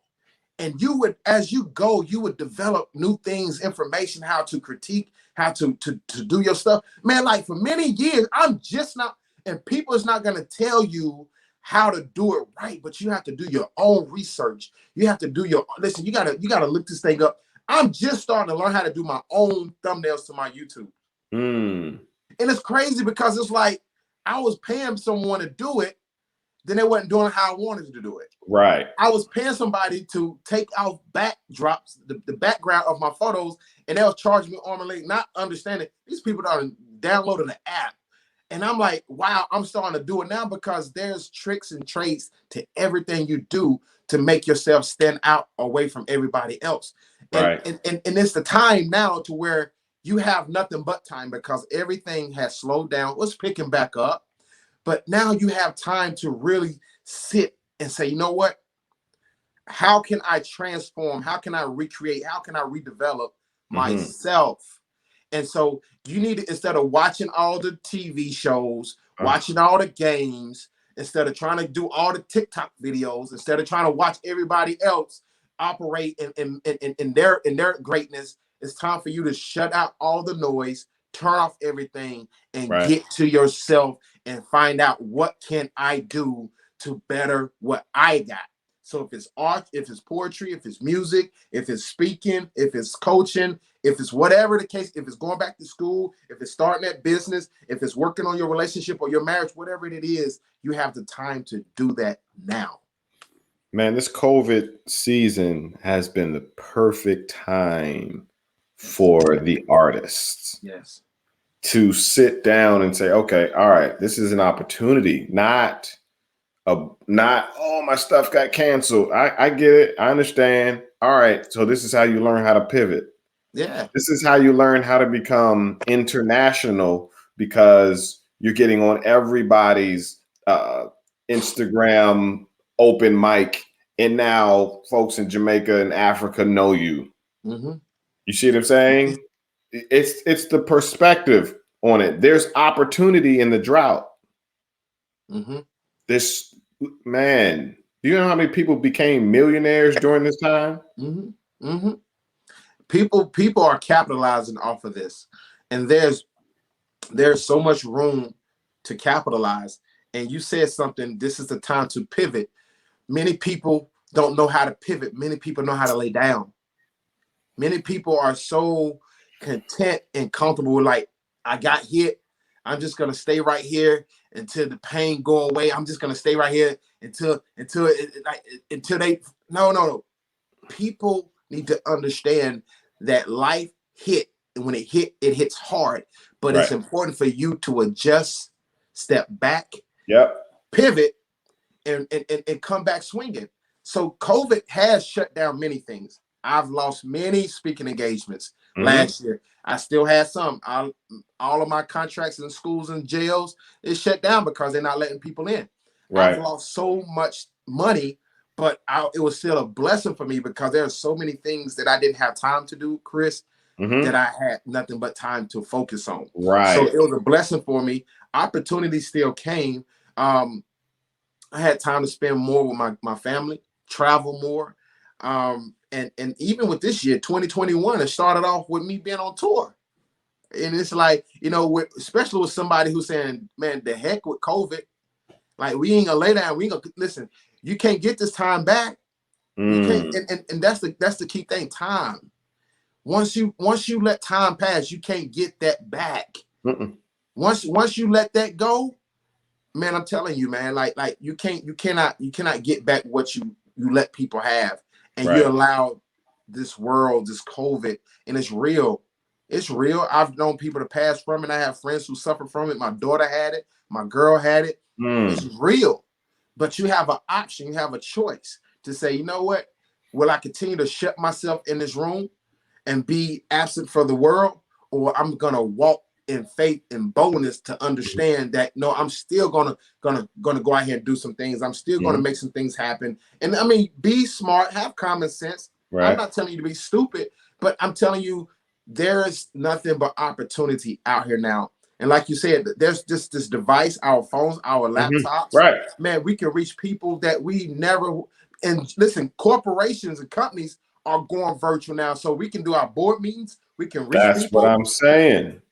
And you would, as you go, you would develop new things, information, how to critique, how to do your stuff. Man, like for many years, I'm just not, and people is not going to tell you how to do it right, but you have to do your own research. You have to do listen, you gotta look this thing up. I'm just starting to learn how to do my own thumbnails to my YouTube. And it's crazy because it's like I was paying someone to do it, then they wasn't doing how I wanted to do it. Right. I was paying somebody to take out backdrops, the background of my photos, and they'll charge me arm and leg, not understanding these people are downloading the app. And I'm like, wow, I'm starting to do it now because there's tricks and traits to everything you do to make yourself stand out away from everybody else. Right. And it's the time now to where you have nothing but time because everything has slowed down. It's picking back up. But now you have time to really sit and say, you know what? How can I transform? How can I recreate? How can I redevelop myself? And so you need to, instead of watching all the TV shows, watching all the games, instead of trying to do all the TikTok videos, instead of trying to watch everybody else operate in their greatness, it's time for you to shut out all the noise, turn off everything, and get to yourself and find out what can I do to better what I got. So if it's art, if it's poetry, if it's music, if it's speaking, if it's coaching, if it's whatever the case, if it's going back to school, if it's starting that business, if it's working on your relationship or your marriage, whatever it is, you have the time to do that now. Man, this COVID season has been the perfect time for the artists. Yes. To sit down and say, okay, all right, this is an opportunity, not oh, my stuff got canceled. I get it. I understand. All right. So this is how you learn how to pivot. Yeah. This is how you learn how to become international because you're getting on everybody's Instagram open mic. And now folks in Jamaica and Africa know you. You see what I'm saying? It's the perspective. on it. There's opportunity in the drought. This man, do you know how many people became millionaires during this time? People are capitalizing off of this, and there's so much room to capitalize. And you said something, this is the time to pivot. Many people don't know how to pivot. Many people know how to lay down. Many people are so content and comfortable with, like, I got hit, I'm just gonna stay right here until the pain go away. I'm just gonna stay right here until they no. People need to understand that life hit, and when it hits hard, but it's important for you to adjust, step back, pivot, and come back swinging. So COVID has shut down many things. I've lost many speaking engagements last year. I still had some. All of my contracts in schools and jails is shut down because they're not letting people in. I've lost so much money, but it was still a blessing for me because there are so many things that I didn't have time to do, Chris, that I had nothing but time to focus on. So it was a blessing for me. Opportunity still came. I had time to spend more with my family, travel more. And even with this year, 2021, it started off with me being on tour. And it's like, especially with somebody who's saying, man, the heck with COVID. Like, we ain't gonna lay down. We ain't gonna listen. You can't get this time back. You can't, and that's the key thing. Time. Once you let time pass, you can't get that back. Once you let that go, man, I'm telling you, man, like you cannot get back what you let people have, and you allow this world, this COVID, and it's real. It's real. I've known people to pass from it. I have friends who suffer from it. My daughter had it. My girl had it. It's real. But you have an option. You have a choice to say, you know what? Will I continue to shut myself in this room and be absent for the world, or I'm gonna walk in faith and boldness to understand that no, I'm still gonna go out here and do some things. I'm still gonna make some things happen. And I mean, be smart, have common sense. I'm not telling you to be stupid, but I'm telling you there is nothing but opportunity out here now. And like you said, there's just this device, our phones, our laptops. Man, we can reach people that we never. And listen, corporations and companies are going virtual now, so we can do our board meetings. We can reach people. That's what I'm saying.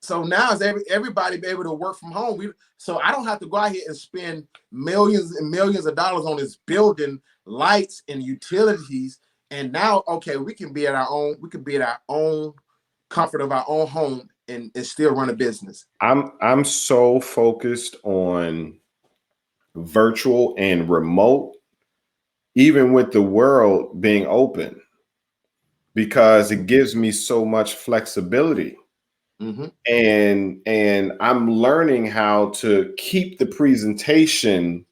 So now is everybody be able to work from home. So I don't have to go out here and spend millions and millions of dollars on this building, lights and utilities. And now, okay, we can be at our own comfort of our own home and still run a business. I'm so focused on virtual and remote, even with the world being open, because it gives me so much flexibility. And I'm learning how to keep the presentation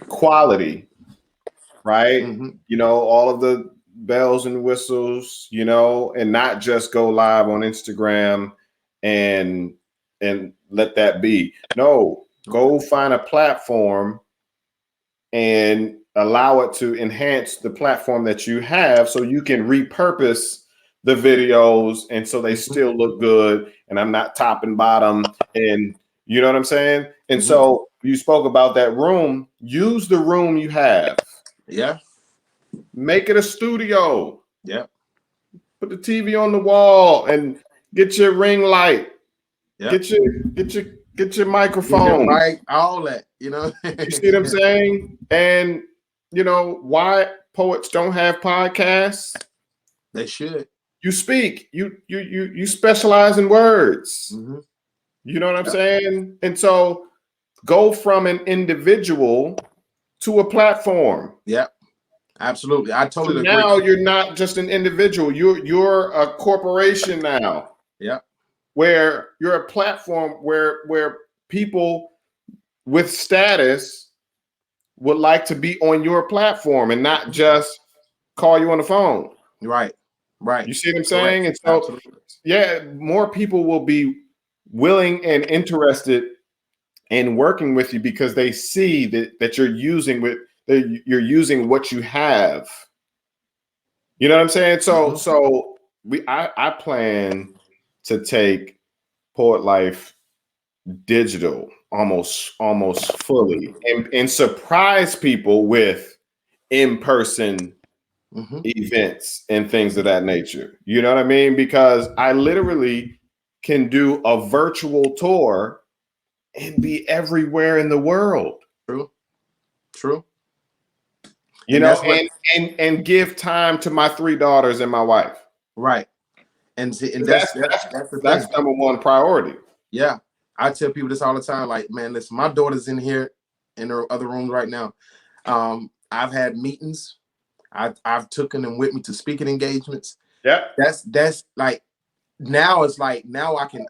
quality, right? All of the bells and whistles, and not just go live on Instagram and let that be. No, go find a platform and allow it to enhance the platform that you have so you can repurpose the videos and so they still look good and I'm not top and bottom, and you know what I'm saying? And so you spoke about that room. Use the room you have. Make it a studio. Put the TV on the wall and get your ring light. Get your microphone. All that, You see what I'm saying? And why poets don't have podcasts? They should. You speak. You specialize in words. You know what I'm saying? And so go from an individual to a platform. Absolutely. I totally agree. Now you're not just an individual. You're a corporation now. Where you're a platform where people with status would like to be on your platform and not just call you on the phone. Right. You see what I'm saying? And so, more people will be willing and interested in working with you because they see that you're using what you have. You know what I'm saying? So I plan to take Poet Life digital almost fully and surprise people with in-person events and things of that nature. You know what I mean? Because I literally can do a virtual tour and be everywhere in the world. True. You And know, that's what and give time to my 3 daughters and my wife. right. And that's the That's thing. number one priority. Yeah. I tell people this all the time. Like, man, listen, my daughter's in here in her other room right now. I've had meetings. I've taken them with me to speaking engagements. Yeah. That's like now it's like now I can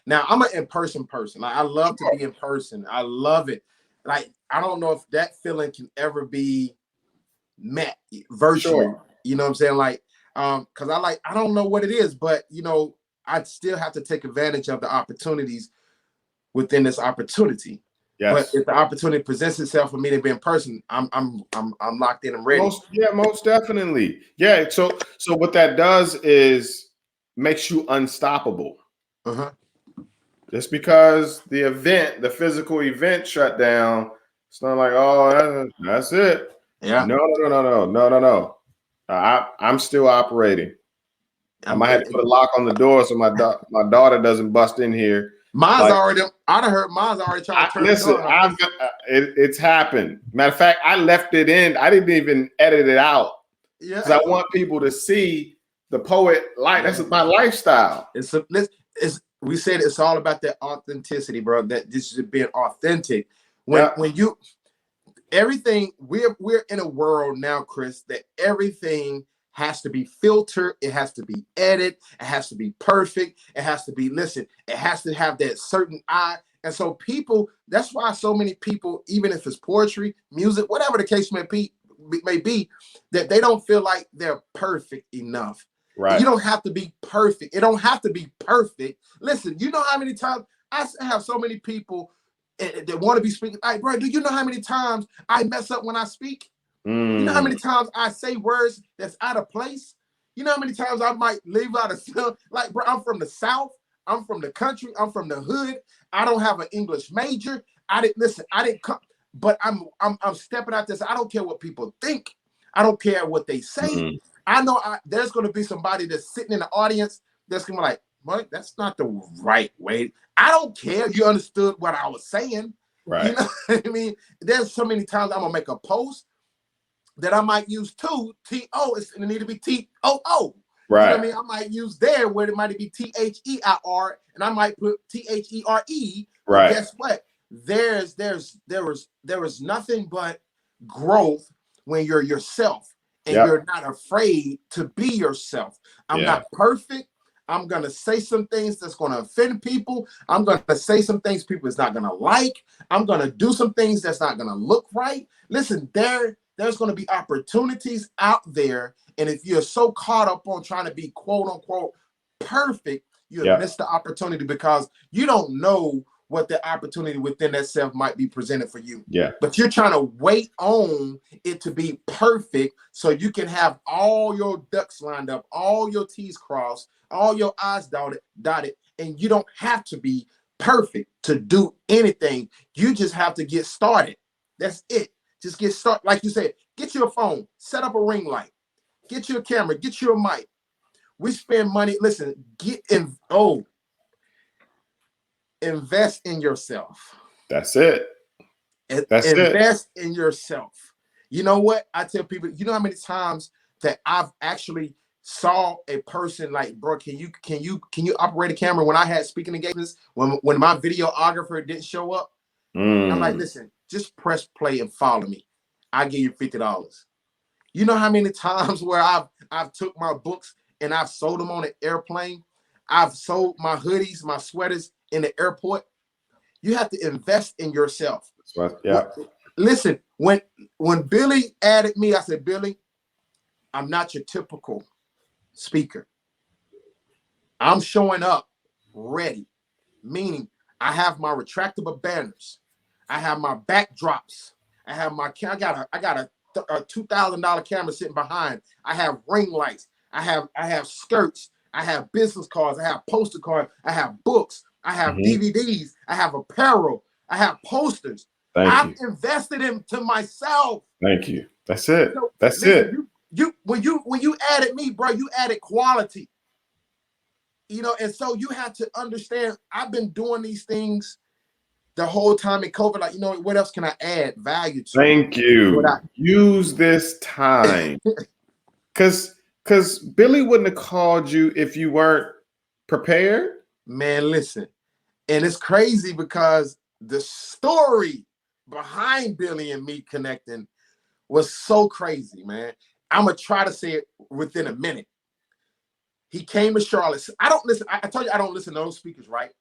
now I'm an in-person person. Like I love to be in person. I love it. Like I don't know if that feeling can ever be met virtually. Sure. You know what I'm saying? Like because I don't know what it is, but you know, I still have to take advantage of the opportunities within this opportunity. Yes. But if the opportunity presents itself for me to be in person, I'm locked in and ready. Most definitely. Yeah. So what that does is makes you unstoppable. Just because the physical event shut down, it's not like, oh, that's it. Yeah. No. I'm still operating. I might have to put a lock on the door so my daughter doesn't bust in here. I'd have heard mine's already trying to turn the door on. It's happened. Matter of fact, I left it in. I didn't even edit it out. Yeah. Because I want people to see the poet life. That's my lifestyle. We said it's all about that authenticity, bro. That this is being authentic. When you everything, we're in a world now, Chris, that everything has to be filtered, it has to be edited, it has to be perfect, it has to be it has to have that certain eye. And so people, that's why so many people, even if it's poetry, music, whatever the case may be, that they don't feel like they're perfect enough. Right. You don't have to be perfect. It don't have to be perfect. Listen, you know how many times I have so many people that want to be speaking. Like, bro, do you know how many times I mess up when I speak? You know how many times I say words that's out of place? You know how many times I might leave out of stuff? Like, bro, I'm from the South. I'm from the country. I'm from the hood. I don't have an English major. I didn't come, but I'm stepping out this. I don't care what people think. I don't care what they say. I know there's going to be somebody that's sitting in the audience that's going to be like, well, that's not the right way. I don't care. You understood what I was saying. Right. You know what I mean? There's so many times I'm going to make a post that I might use T-O. It need to be T-O-O. Right. You know what I mean? I might use there where it might be T-H-E-I-R, and I might put T-H-E-R-E. Right. Guess what? There is nothing but growth when you're yourself and you're not afraid to be yourself. I'm not perfect. I'm going to say some things that's going to offend people. I'm going to say some things people is not going to like. I'm going to do some things that's not going to look right. Listen, there's going to be opportunities out there. And if you're so caught up on trying to be quote unquote perfect, you'll miss the opportunity because you don't know what the opportunity within that self might be presented for you. Yeah. But you're trying to wait on it to be perfect so you can have all your ducks lined up, all your T's crossed, all your I's dotted, and you don't have to be perfect to do anything. You just have to get started. That's it. Just get started. Like you said, get your phone, set up a ring light, get your camera, get your mic. We spend money. Listen, invest in yourself. That's it. Invest in yourself. You know what? I tell people, you know how many times that I've actually saw a person like, bro, can you operate a camera when I had speaking engagements, when my videographer didn't show up? I'm like, listen, just press play and follow me. I'll give you $50. You know how many times where I've took my books and I've sold them on an airplane? I've sold my hoodies, my sweaters in the airport. You have to invest in yourself. That's right. Yeah. Listen, when Billy added me, I said, Billy, I'm not your typical speaker. I'm showing up ready, meaning I have my retractable banners, I have my backdrops, I got a $2,000 camera sitting behind. I have ring lights. I have skirts. I have business cards. I have poster cards. I have books. I have Mhm. DVDs. I have apparel. I have posters. Thank I've you. invested into myself. Thank you. That's it. So, That's listen, it. when you added me, bro, you added quality. You know, and so you have to understand, I've been doing these things the whole time in COVID. Like, you know, what else can I add value to? Thank you. Use this time. Because Billy wouldn't have called you if you weren't prepared. Man, listen. And it's crazy because the story behind Billy and me connecting was so crazy, man. I'm going to try to say it within a minute. He came to Charlotte. I don't listen. I told you I don't listen to those speakers, right?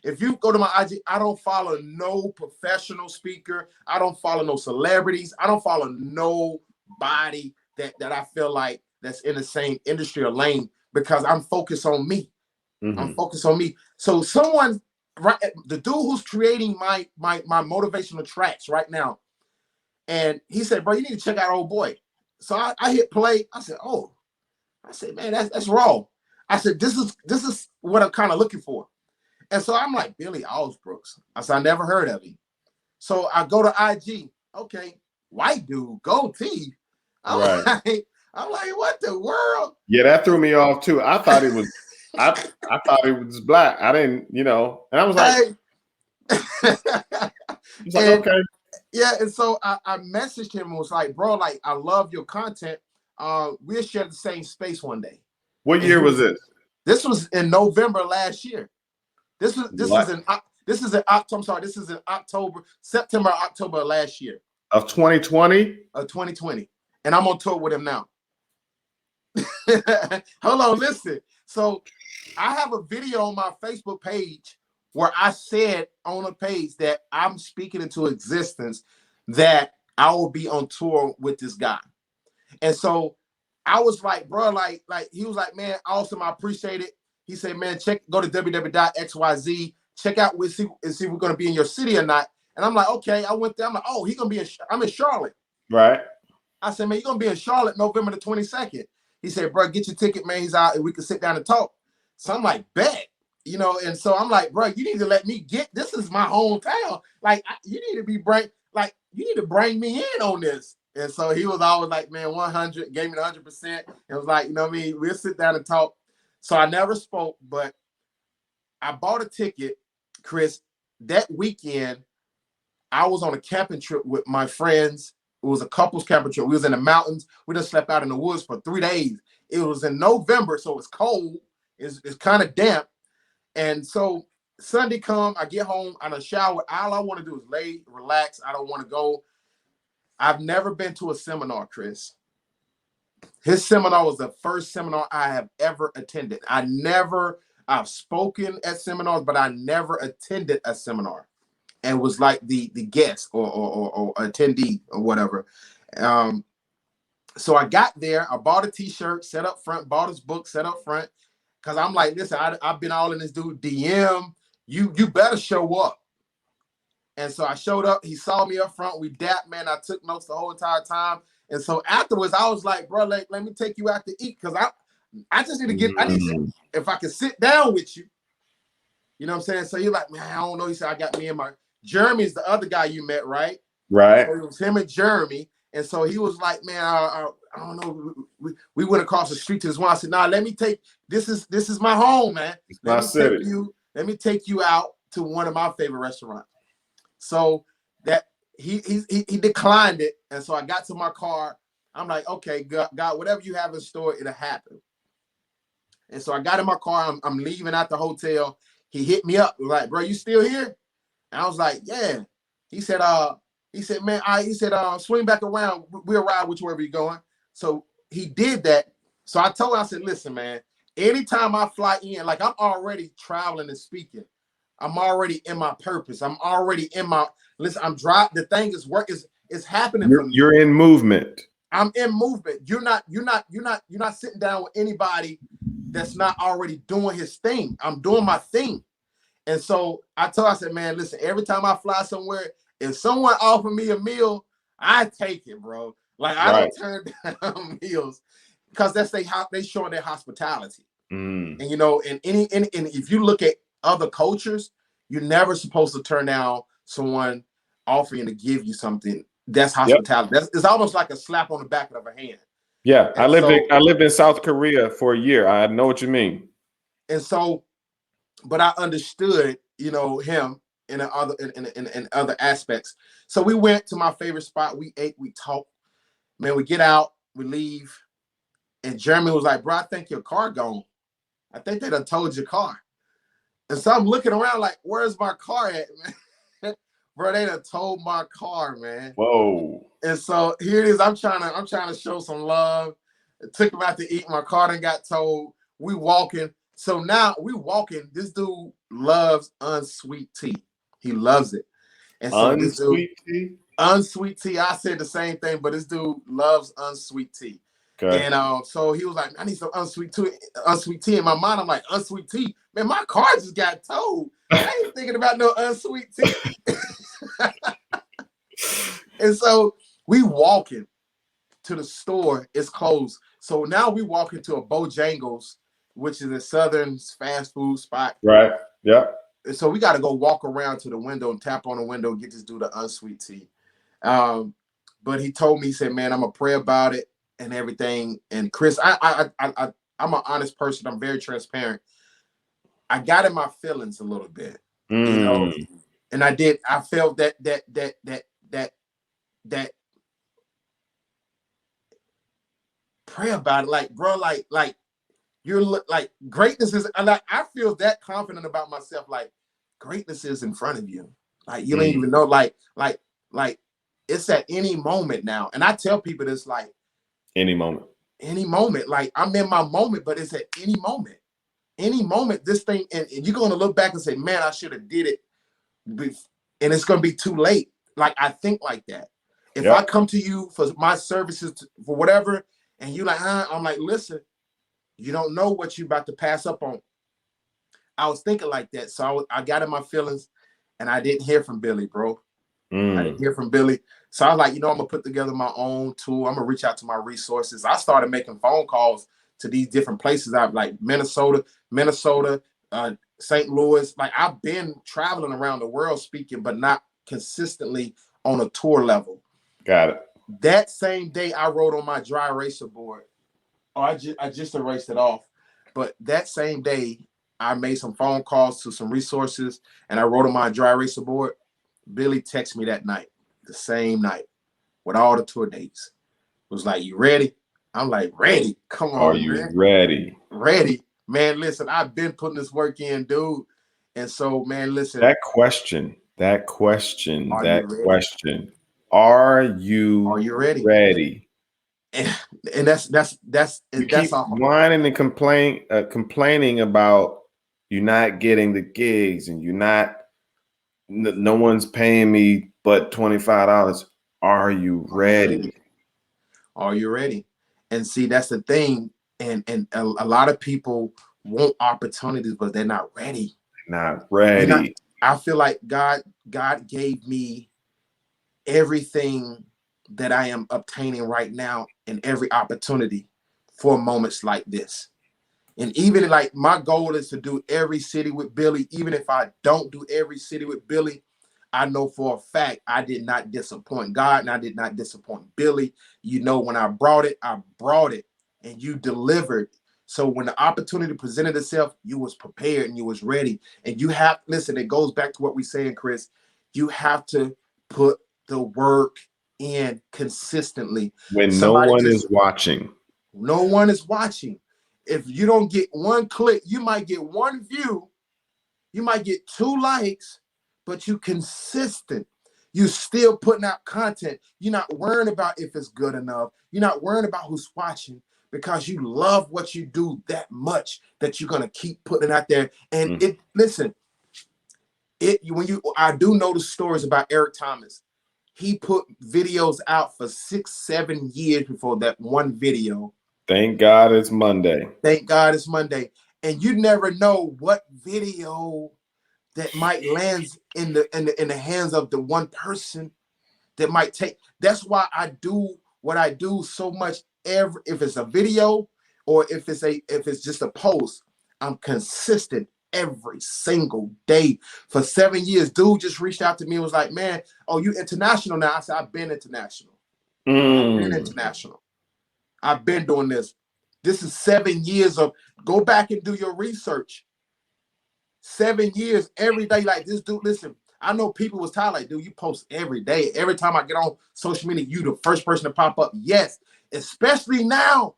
If you go to my IG, I don't follow no professional speaker. I don't follow no celebrities. I don't follow nobody that I feel like that's in the same industry or lane, because I'm focused on me. Mm-hmm. I'm focused on me. So someone, right, the dude who's creating my motivational tracks right now, and he said, bro, you need to check out Old Boy. So I hit play. I said, oh. I said, man, that's raw. I said, this is what I'm kind of looking for. And so I'm like, Billy Alsbrooks. I said, I never heard of him. So I go to IG. Okay, white dude, gold teeth. I'm like, what the world? Yeah, that threw me off too. I thought it was, I thought it was black. I didn't, and I was like, okay. Yeah, and so I messaged him and was like, bro, like, I love your content. We'll share the same space one day. What year was this? This was in November last year. This is in September, October last year. Of 2020? Of 2020. And I'm on tour with him now. Hold on, listen. So I have a video on my Facebook page where I said on a page that I'm speaking into existence that I will be on tour with this guy. And so I was like, bro, like he was like, man, awesome, I appreciate it. He said, man, go to www.xyz, check out and see if we're gonna be in your city or not. And I'm like, okay. I went there. I'm like, oh, I'm in Charlotte. Right. I said, man, you're gonna be in Charlotte November the 22nd. He said, bro, get your ticket, man. He's out and we can sit down and talk. So I'm like, bet. And so I'm like, bro, you need to let me this is my hometown. Like, you need to you need to bring me in on this. And so he was always like, man, 100, gave me the 100%. And was like, you know what I mean? We'll sit down and talk. So I never spoke, but I bought a ticket, Chris. That weekend, I was on a camping trip with my friends. It was a couple's camping trip. We was in the mountains. We just slept out in the woods for 3 days. It was in November, so it's cold. It's kind of damp. And so Sunday come, I get home, I shower. All I want to do is lay, relax. I don't want to go. I've never been to a seminar, Chris. His seminar was the first seminar I have ever attended. I've spoken at seminars, but I never attended a seminar and was like the guest or attendee or whatever. So I got there, I bought a t-shirt, set up front, bought his book, set up front. Cause I'm like, listen, I've been all in this dude DM. You better show up. And so I showed up. He saw me up front. We dapped, man. I took notes the whole entire time. And so afterwards, I was like, bro, let me take you out to eat. Cause I just need to if I can sit down with you. You know what I'm saying? So you're like, man, I don't know. He said, I got me and my Jeremy's the other guy you met, right? Right. So it was him and Jeremy. And so he was like, man, I don't know. We went across the street to this one. I said, nah, let me take, this is my home, man. Let me take you out to one of my favorite restaurants. So that he declined it. And so I got to my car. I'm like, okay, God, whatever you have in store, it'll happen. And so I got in my car. I'm leaving out the hotel. He hit me up like, bro, you still here? And I was like, yeah. He said, man, swing back around. We'll ride with you wherever you're going. So he did that. So I told him, I said, listen, man, anytime I fly in, like I'm already traveling and speaking. I'm already in my purpose. I'm already in my, listen, I'm driving. The thing is it's happening for me. You're in movement. I'm in movement. You're not sitting down with anybody that's not already doing his thing. I'm doing my thing. And so I said, man, listen, every time I fly somewhere, if someone offer me a meal, I take it, bro. Like I don't turn down meals because they showing their hospitality. Mm. And and if you look at other cultures, you're never supposed to turn down someone offering to give you something. That's Yep. hospitality. It's almost like a slap on the back of a hand. Yeah, And I lived in South Korea for a year. I know what you mean. And so, but I understood, him in other aspects. So we went to my favorite spot. We ate, we talked. Man, we get out, we leave, and Jeremy was like, "Bro, I think your car gone. I think they done told your car." And so I'm looking around like, "Where's my car at, man?" Bro, they done told my car, man. Whoa. And so here it is. I'm trying to show some love. I took him out to eat. My car done got towed. We walking. So now we walking. This dude loves unsweet tea. He loves it. And so this dude, Unsweet tea? unsweet tea. I said the same thing, but this dude loves unsweet tea. Okay. And so he was like, "I need some unsweet tea." In my mind, I'm like, unsweet tea? Man, my car just got towed. I ain't thinking about no unsweet tea. And so we walking to the store. It's closed. So now we walk into a Bojangles, which is a Southern fast food spot. Right. Yep. And so we got to go walk around to the window and tap on the window and get this dude the unsweet tea. But he told me, he said, "Man, I'm gonna pray about it and everything." And Chris, I'm an honest person. I'm very transparent. I got in my feelings a little bit, and I did. I felt that pray about it, like, bro, like you're like greatness is, and I feel that confident about myself, like greatness is in front of you, like you don't even know, like it's at any moment now. And I tell people this, like any moment, like I'm in my moment, but it's at any moment, this thing, and you're going to look back and say, "Man, I should have did it," and it's going to be too late. Like, I think like that. If I come to you for my services, for whatever, and you like, I'm like, "Listen, you don't know what you about to pass up on." I was thinking like that. So I got in my feelings, and I didn't hear from Billy, bro. I didn't hear from Billy. So I was like, I'm going to put together my own tool. I'm going to reach out to my resources. I started making phone calls to these different places. I've like Minnesota, St. Louis. Like, I've been traveling around the world speaking, but not consistently on a tour level. Got it. That same day I wrote on my dry eraser board. Oh, I just erased it off. But that same day, I made some phone calls to some resources, and I wrote on my dry eraser board. Billy texted me that night, the same night, with all the tour dates. Was like, "You ready?" I'm like, "Ready? Come on, Are you man. ready? Ready, man. Listen, I've been putting this work in, dude." And so, man, listen. That question. Are you ready? And that's you keep whining and complaining about you not getting the gigs and no one's paying me but $25. Are you ready? Are you ready? And see, that's the thing. And a lot of people want opportunities, but they're not ready. Not ready. I feel like God gave me everything that I am obtaining right now and every opportunity for moments like this. And even like my goal is to do every city with Billy. Even if I don't do every city with Billy, I know for a fact I did not disappoint God and I did not disappoint Billy. When I brought it, and you delivered. So when the opportunity presented itself, you was prepared and you was ready. And you have, listen, it goes back to what we're saying, Chris. You have to put the work in consistently. When no one is watching. No one is watching. If you don't get one click, you might get one view, you might get 2 likes, but you consistent. You still putting out content. You're not worrying about if it's good enough. You're not worrying about who's watching because you love what you do that much that you're gonna keep putting it out there. And I do know the stories about Eric Thomas. He put videos out for 6-7 years before that one video. Thank God it's Monday. Thank God it's Monday. And you never know what video that might land in the hands of the one person that might take. That's why I do what I do so much. If it's a video, or if it's just a post, I'm consistent every single day for 7 years. Dude just reached out to me and was like, man, oh, you international now? I said, I've been international. I've been international. I've been doing this. This is 7 years of, go back and do your research. 7 years every day. Like this dude, listen, I know people was tired, like, dude, you post every day. Every time I get on social media, you the first person to pop up. Yes, especially now,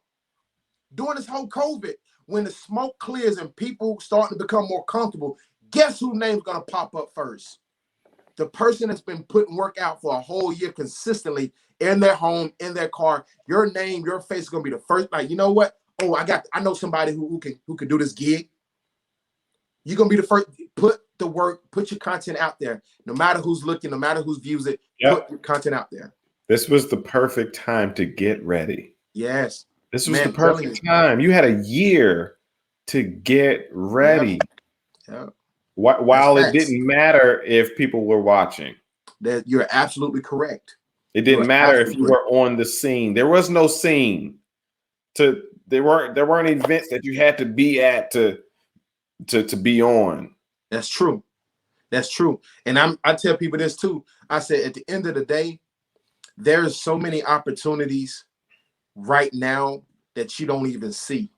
during this whole COVID, when the smoke clears and people starting to become more comfortable, guess whose name's gonna pop up first? The person that's been putting work out for a whole year consistently in their home, in their car. Your name, your face is gonna be the first. Like, you know what? Oh, I know somebody who can do this gig. You're gonna be the first. Put the work, put your content out there. No matter who's looking, no matter who views it, put your content out there. This was the perfect time to get ready. Yes. This was the perfect time. You had a year to get ready. Yeah. While it didn't matter if people were watching. That you're absolutely correct. It didn't matter if you were on the scene. There was no scene. There weren't events that you had to be at to be on. That's true. That's true. And I tell people this too. I said at the end of the day, there's so many opportunities right now that you don't even see.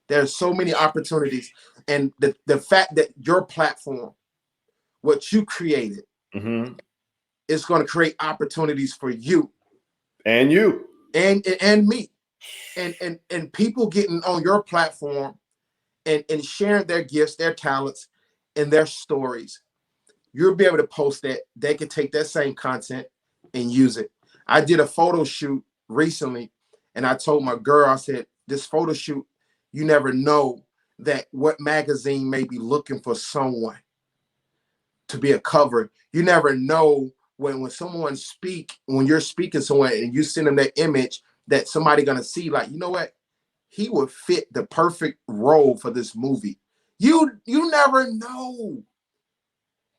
There's so many opportunities. And the fact that your platform, what you created, is going to create opportunities for you. And you. And me. And people getting on your platform and sharing their gifts, their talents, and their stories. You'll be able to post that. They can take that same content and use it. I did a photo shoot recently, and I told my girl, I said, this photo shoot, you never know that what magazine may be looking for someone to be a cover. You never know when when you're speaking somewhere and you send them that image that somebody gonna see, like, you know what? He would fit the perfect role for this movie. You never know.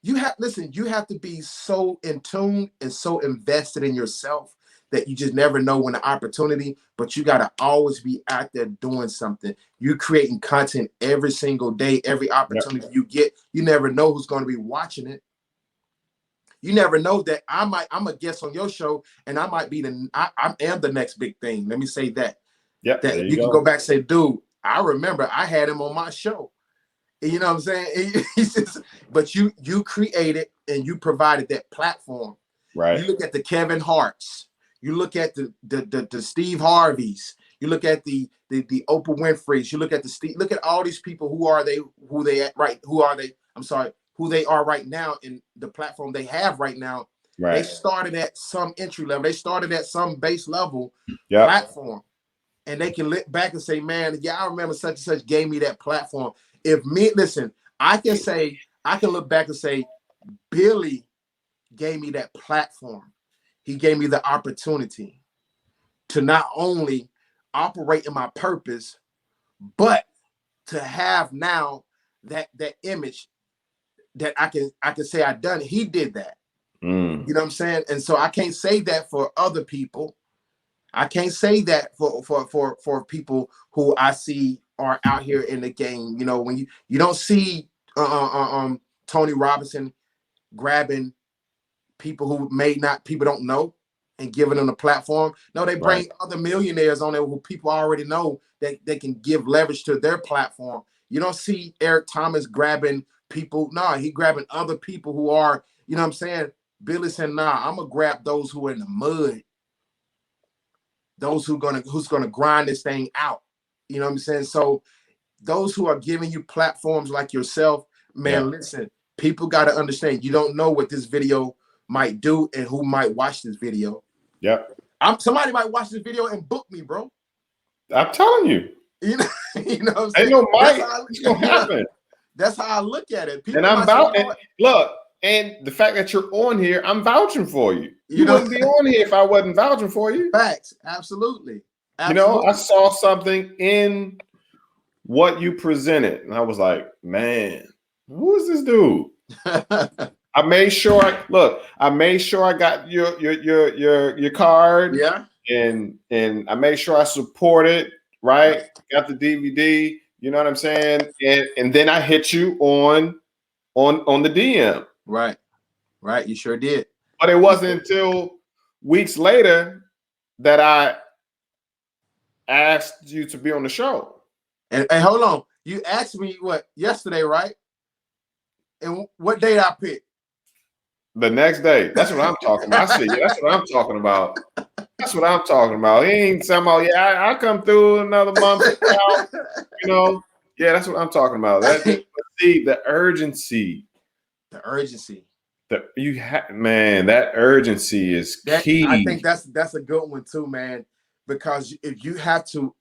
You have to be so in tune and so invested in yourself that you just never know when the opportunity, but you got to always be out there doing something. You're creating content every single day, every opportunity you get. You never know who's going to be watching it. You never know that I'm a guest on your show and I might be I am the next big thing. Let me say that. Yeah. That you can go back and say, dude, I remember I had him on my show. You know what I'm saying? But you created and you provided that platform. Right. You look at the Kevin Harts. You look at the Steve Harveys. You look at the Oprah Winfreys. You look at look at all these people. Who are they are right now in the platform they have right now. Right. They started at some entry level. They started at some base level platform. And they can look back and say, man, yeah, I remember such and such gave me that platform. I can look back and say, Billy gave me that platform. He gave me the opportunity to not only operate in my purpose, but to have now that image that I can say I've done it. He did that. You know what I'm saying? And so I can't say that for other people. I can't say that for people who I see are out here in the game. You know, when you don't see Tony Robinson grabbing people who people don't know and giving them a platform. No, they bring other millionaires on there who people already know that they can give leverage to their platform. You don't see Eric Thomas grabbing people. No, he grabbing other people who are, you know what I'm saying? Billy said, nah, I'm gonna grab those who are in the mud. Those who's gonna grind this thing out. You know what I'm saying? So those who are giving you platforms like yourself, man, listen, people got to understand you don't know what this video might do and who might watch this video. Yep. Somebody might watch this video and book me, bro. I'm telling you. You know what I'm saying? It's gonna happen. That's how I look at it. People and I'm vouching. Look, and the fact that you're on here, I'm vouching for you. You wouldn't be on here if I wasn't vouching for you. Facts. Absolutely. You know, I saw something in what you presented, and I was like, man, who is this dude? I made sure I got your card. Yeah. And I made sure I supported right? Got the DVD. You know what I'm saying? And then I hit you on the DM. Right. Right. You sure did. But it wasn't until weeks later that I asked you to be on the show. And hold on. You asked me what yesterday, right? And what date I picked? The next day. That's what I'm talking about. I see. That's what I'm talking about. That's what I'm talking about. He ain't somehow, I'll come through another month. You know, that's what I'm talking about. See the urgency. The urgency. Man, that urgency is key. I think that's a good one too, man. Because if you have to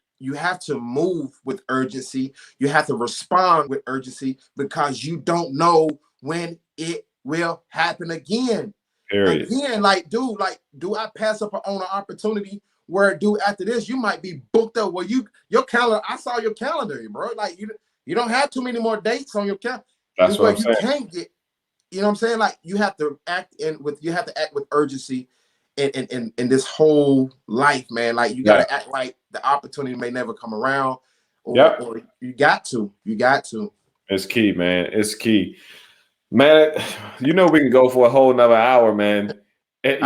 move with urgency. You have to respond with urgency because you don't know when it will happen again. Period. Again, do I pass up on an opportunity where, after this, you might be booked up? Well, your calendar, I saw your calendar, bro. Like you don't have too many more dates on your calendar. That's what I'm saying. You can't get, you know what I'm saying? Like you have to act with urgency in this whole life, man. Like you gotta act like the opportunity may never come around. Or you got to. It's key, man. It's key. Man, we can go for a whole nother hour, man. And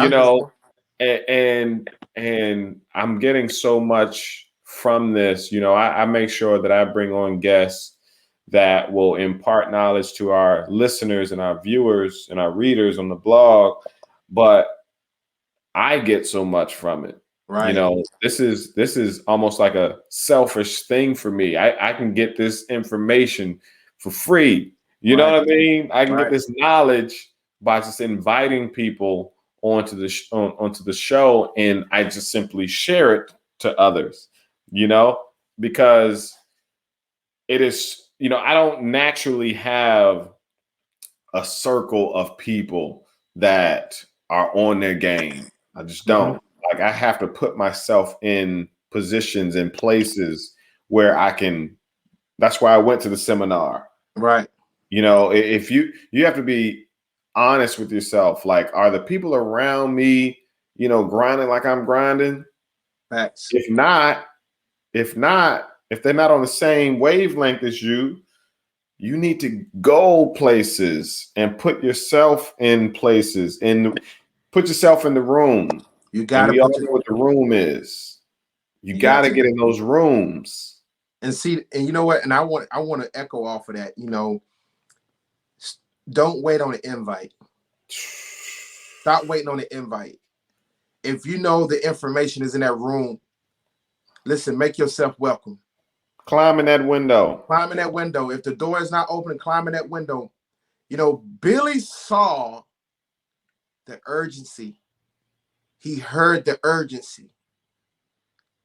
I'm getting so much from this. I make sure that I bring on guests that will impart knowledge to our listeners and our viewers and our readers on the blog. But I get so much from it. Right. This is almost like a selfish thing for me. I can get this information for free. You know what I mean? I can get this knowledge by just inviting people onto the show, and I just simply share it to others, because it is, I don't naturally have a circle of people that are on their game. I just don't. Like, I have to put myself in positions and places where I can. That's why I went to the seminar. Right. If you have to be honest with yourself. Like, are the people around me, grinding like I'm grinding? Facts. If they're not on the same wavelength as you, you need to go places and put yourself in places and put yourself in the room. You got to know what the room is. You got to get in those rooms and see. And you know what? And I want to echo off of that. Don't wait on an invite. Stop waiting on the invite. If you know the information is in that room, listen, make yourself welcome. Climb in that window. Climb in that window. If the door is not open, climb in that window. Billy saw the urgency. He heard the urgency.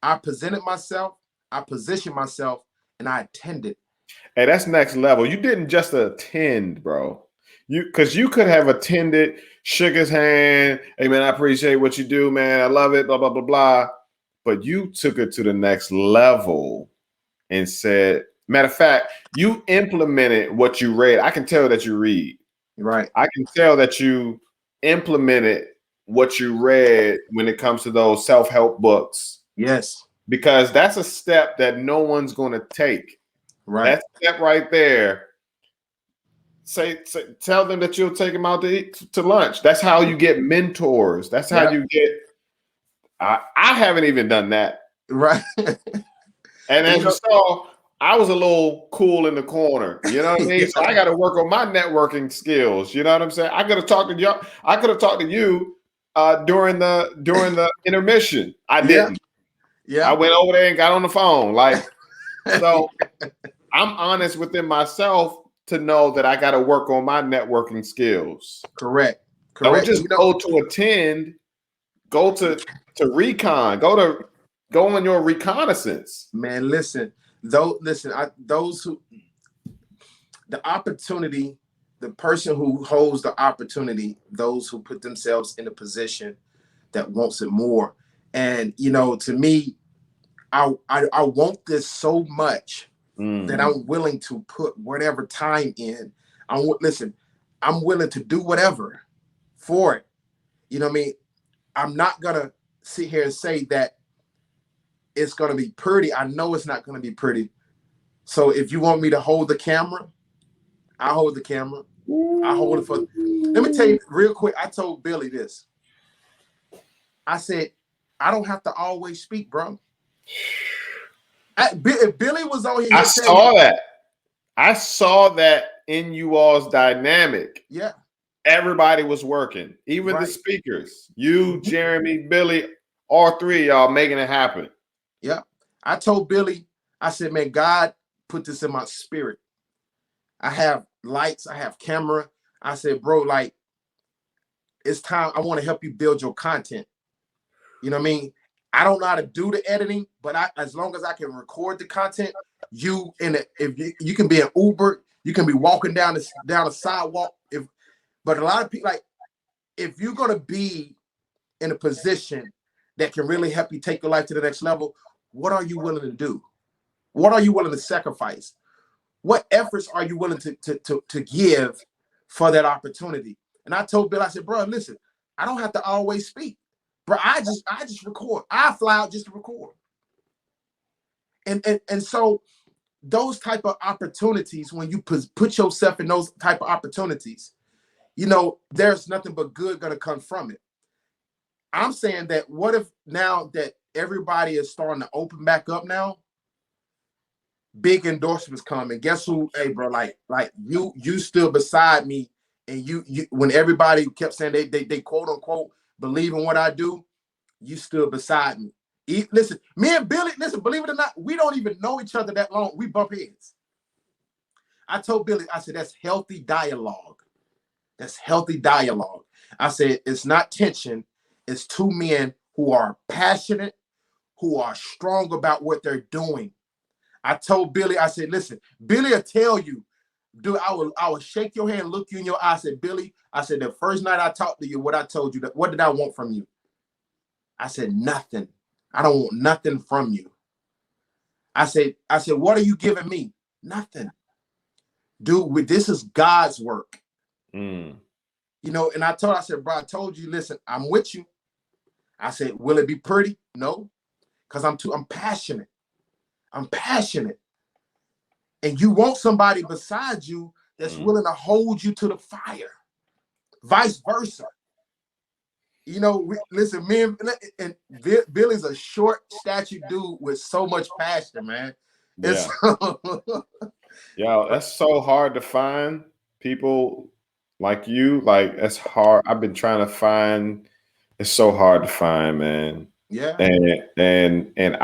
I presented myself, I positioned myself, and I attended. Hey, that's next level. You didn't just attend, bro. Because you could have attended, shook his hand. Hey, man, I appreciate what you do, man. I love it, blah, blah, blah, blah. But you took it to the next level and said, matter of fact, you implemented what you read. I can tell that you read. Right. I can tell that you implemented what you read when it comes to those self-help books. Yes. Because that's a step that no one's going to take. Right. That step right there. Tell them that you'll take them out to lunch. That's how you get mentors. That's how you get. I haven't even done that. Right. And as you saw, I was a little cool in the corner. You know what I mean? So I got to work on my networking skills. You know what I'm saying? I could have talked to you. I could have talked to you during the intermission. I didn't. Yeah. I went over there and got on the phone. So I'm honest within myself to know that I got to work on my networking skills. Correct. Don't just go to attend. Go to recon. Go on your reconnaissance. Man, listen. Those who the opportunity, the person who holds the opportunity, those who put themselves in a position that wants it more. And to me, I want this so much that I'm willing to put whatever time in. I'm willing to do whatever for it. You know what I mean? I'm not gonna sit here and say that it's going to be pretty. I know it's not going to be pretty. So if you want me to hold the camera, I'll hold the camera. I hold it for. Let me tell you real quick. I told Billy this. I said, I don't have to always speak, bro. If Billy was on here, I saw that. I saw that in you all's dynamic. Yeah. Everybody was working, even the speakers. You, Jeremy, Billy, all three of y'all making it happen. Yeah. I told Billy, I said, man, God put this in my spirit. I have lights, I have camera. I said, bro, like, it's time. I want to help you build your content. You know what I mean? I don't know how to do the editing, but as long as I can record the content, if you can be an Uber, you can be walking down the sidewalk. But a lot of people, like, if you're gonna be in a position that can really help you take your life to the next level, what are you willing to do? What are you willing to sacrifice? What efforts are you willing to give for that opportunity? And I told Bill, I said, bro, listen, I don't have to always speak. Bro, I just record. I fly out just to record. And so those type of opportunities, when you put yourself in those type of opportunities, you know, there's nothing but good gonna come from it. I'm saying that what if now that everybody is starting to open back up now, big endorsements come, and guess who? Hey, bro, like you still beside me, and you when everybody kept saying they quote unquote believe in what I do, you still beside me. Listen, me and Billy, listen, believe it or not, we don't even know each other that long. We bump heads. I told Billy, I said, that's healthy dialogue. That's healthy dialogue. I said, it's not tension. It's two men who are passionate, who are strong about what they're doing. I told Billy, I said, listen, Billy will tell you, dude, I will shake your hand, look you in your eye. I said, Billy, I said, the first night I talked to you, what I told you, what did I want from you? I said, nothing. I don't want nothing from you. I said, what are you giving me? Nothing. Dude, this is God's work. You know, and I said, bro, I told you, listen, I'm with you. I said, will it be pretty? No, because I'm passionate. I'm passionate. And you want somebody beside you that's willing to hold you to the fire. Vice versa. You know, listen, me and Billy's a short, statue dude with so much passion, man. Yeah. Yo, that's so hard to find people like you. Like, it's hard. I've been trying to find. It's so hard to find, man. Yeah. And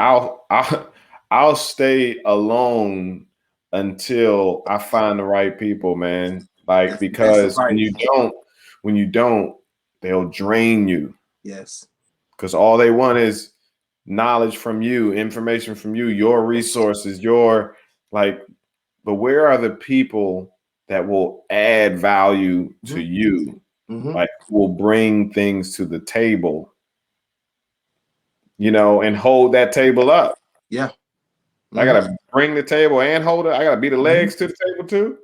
I'll stay alone until I find the right people, man. Like, because when you don't, they'll drain you. Yes. Because all they want is knowledge from you, information from you, your resources, but where are the people that will add value to you? Like, will bring things to the table, you know, and hold that table up. Yeah. I gotta bring the table and hold it. I gotta be the legs to the table too.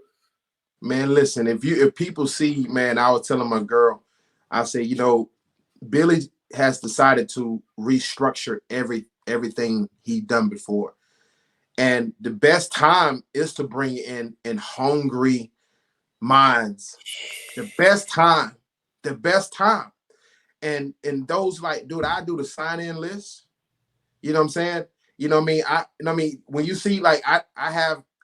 Man, listen, if people see, man, I was telling my girl, I say, you know, Billy has decided to restructure everything he done before. And the best time is to bring in hungry minds. The best time. And those, like, dude, I do the sign-in list. You know what I'm saying? You know what I mean? When you see, like, I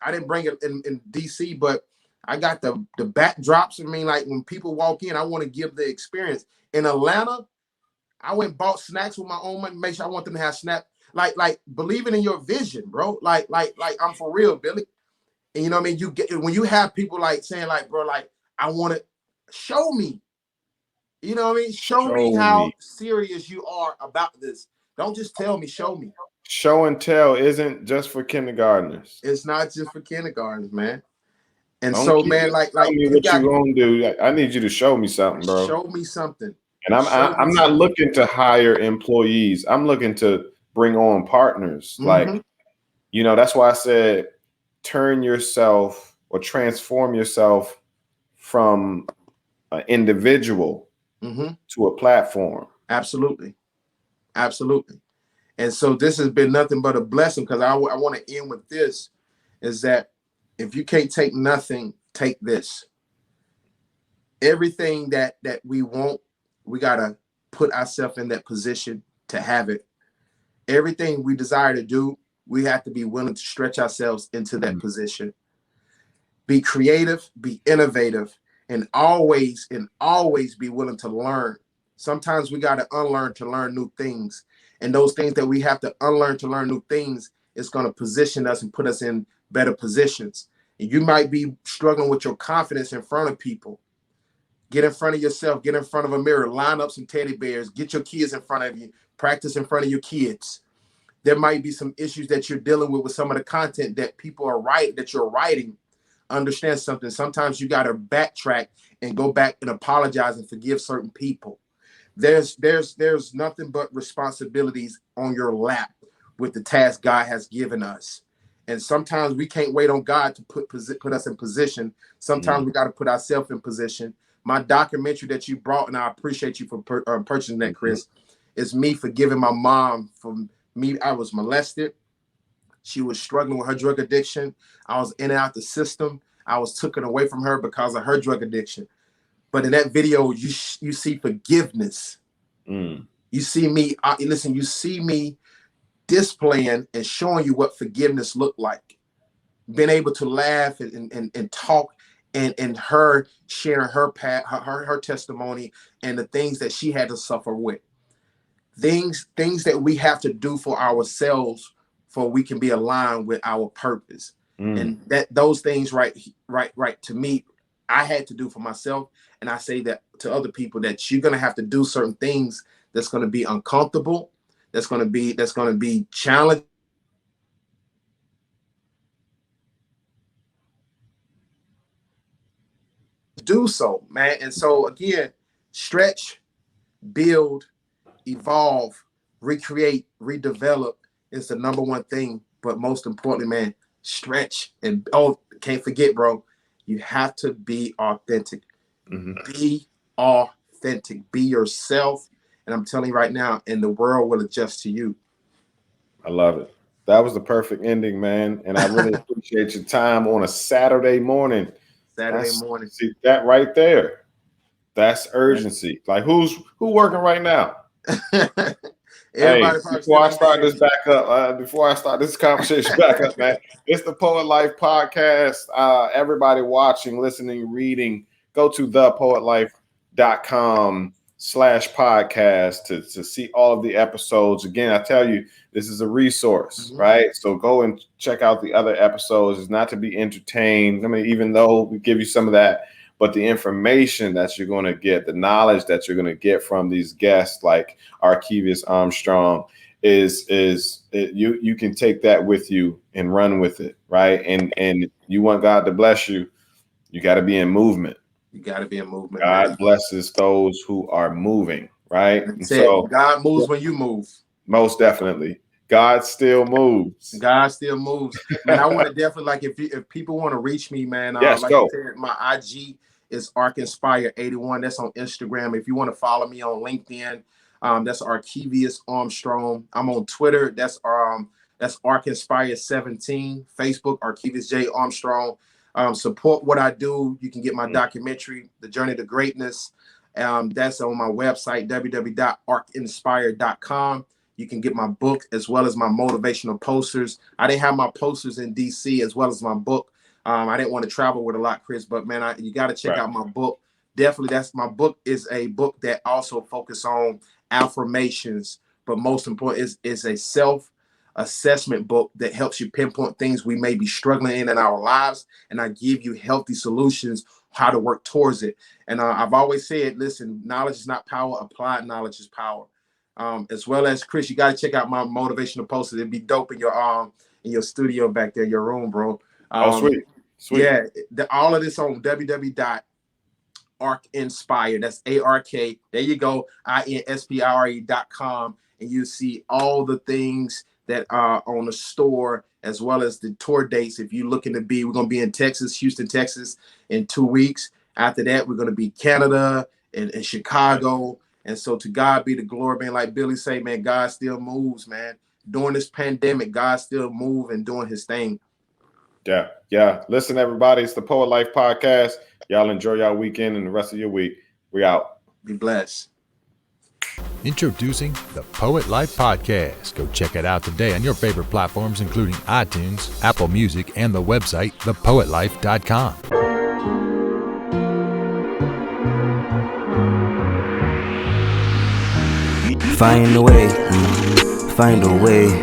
didn't bring it in DC, but I got the backdrops. I mean, like, when people walk in, I want to give the experience. In Atlanta, I went and bought snacks with my own money, make sure I want them to have snacks. Like believing in your vision, bro. Like I'm for real, Billy. And you know what I mean? You get when you have people like saying, like, bro, like, I want to show me. You know what I mean? Show me how serious you are about this. Don't just tell me, show me. Show and tell isn't just for kindergartners. It's not just for kindergartners, man. And Don't so, man, like tell me what you gonna do. I need you to show me something, bro. Show me something. And I'm not looking to hire employees. I'm looking to bring on partners. Like, you know, that's why I said turn yourself or transform yourself from an individual to a platform. Absolutely. And so this has been nothing but a blessing, because I want to end with this, is that if you can't take nothing, take this. Everything that we want, we got to put ourselves in that position to have it. Everything we desire to do, we have to be willing to stretch ourselves into that position. Be creative, be innovative, and always be willing to learn. Sometimes we got to unlearn to learn new things. And those things that we have to unlearn to learn new things is going to position us and put us in better positions. And you might be struggling with your confidence in front of people. Get in front of yourself, get in front of a mirror, line up some teddy bears, get your kids in front of you, practice in front of your kids. There might be some issues that you're dealing with some of the content that people are that you're writing. Understand something. Sometimes you got to backtrack and go back and apologize and forgive certain people. There's nothing but responsibilities on your lap with the task God has given us. And sometimes we can't wait on God to put us in position. Sometimes we got to put ourselves in position. My documentary that you brought, and I appreciate you for purchasing that, Chris, is me forgiving my mom for me. I was molested. She was struggling with her drug addiction. I was in and out the system. I was taken away from her because of her drug addiction. But in that video, you see forgiveness. You see me, listen, you see me displaying and showing you what forgiveness looked like. Being able to laugh and talk, and her sharing her testimony and the things that she had to suffer with. Things that we have to do for ourselves for we can be aligned with our purpose. And those things right to me, I had to do for myself. And I say that to other people, that you're going to have to do certain things that's going to be uncomfortable, that's going to be challenging. Do so, man. And so again, stretch, build, evolve, recreate, redevelop is the number one thing. But most importantly, man, stretch. And can't forget, bro, you have to be authentic. Be authentic. Be yourself. And I'm telling you right now, and the world will adjust to you. I love it. That was the perfect ending, man. And I really appreciate your time on a Saturday morning. See that right there. That's urgency. Like who working right now? Hey, before I start this back up, before I start this conversation back up, man, it's the Poet Life Podcast. Everybody watching, listening, reading, go to thepoetlife.com/podcast to see all of the episodes. Again, I tell you, this is a resource, right? So go and check out the other episodes. It's not to be entertained. I mean, even though we give you some of that, but the information that you're going to get, the knowledge that you're going to get from these guests like Arkevious Armstrong you can take that with you and run with it, right? And you want God to bless you, you got to be in movement. You got to be in movement. God blesses those who are moving, right? And so God moves when you move. Most definitely. God still moves. God still moves. Man, I want to definitely, like, if people want to reach me, man, yes, like go. I said, my IG is ArkInspire81. That's on Instagram. If you want to follow me on LinkedIn, that's Arkevious Armstrong. I'm on Twitter. That's ArkInspire17. Facebook, Arkevious J Armstrong. Support what I do. You can get my documentary, The Journey to Greatness. That's on my website, www.arkinspire.com. You can get my book as well as my motivational posters. I didn't have my posters in DC as well as my book. I didn't want to travel with a lot, Chris, but man, you got to check out my book. Definitely, that's my book is a book that also focuses on affirmations, but most important is a self-assessment book that helps you pinpoint things we may be struggling in our lives, and I give you healthy solutions how to work towards it. And I've always said, listen, knowledge is not power, applied knowledge is power. As well as Chris, you got to check out my motivational posters. It'd be dope in your studio back there, your room, bro. Sweet. Yeah, all of this on www.arkinspire. That's ARK. There you go, INSPIRE.com, and you see all the things that are on the store as well as the tour dates. If you're looking to we're going to be in Texas, Houston, Texas, in 2 weeks. After that, we're going to be Canada and Chicago. And so to God be the glory, man. Like Billy say, man, God still moves, man. During this pandemic, God still moving and doing his thing. Yeah. Listen, everybody, it's the Poet Life Podcast. Y'all enjoy y'all weekend and the rest of your week. We out. Be blessed. Introducing the Poet Life Podcast. Go check it out today on your favorite platforms, including iTunes, Apple Music, and the website, thepoetlife.com. Find a way, find a way.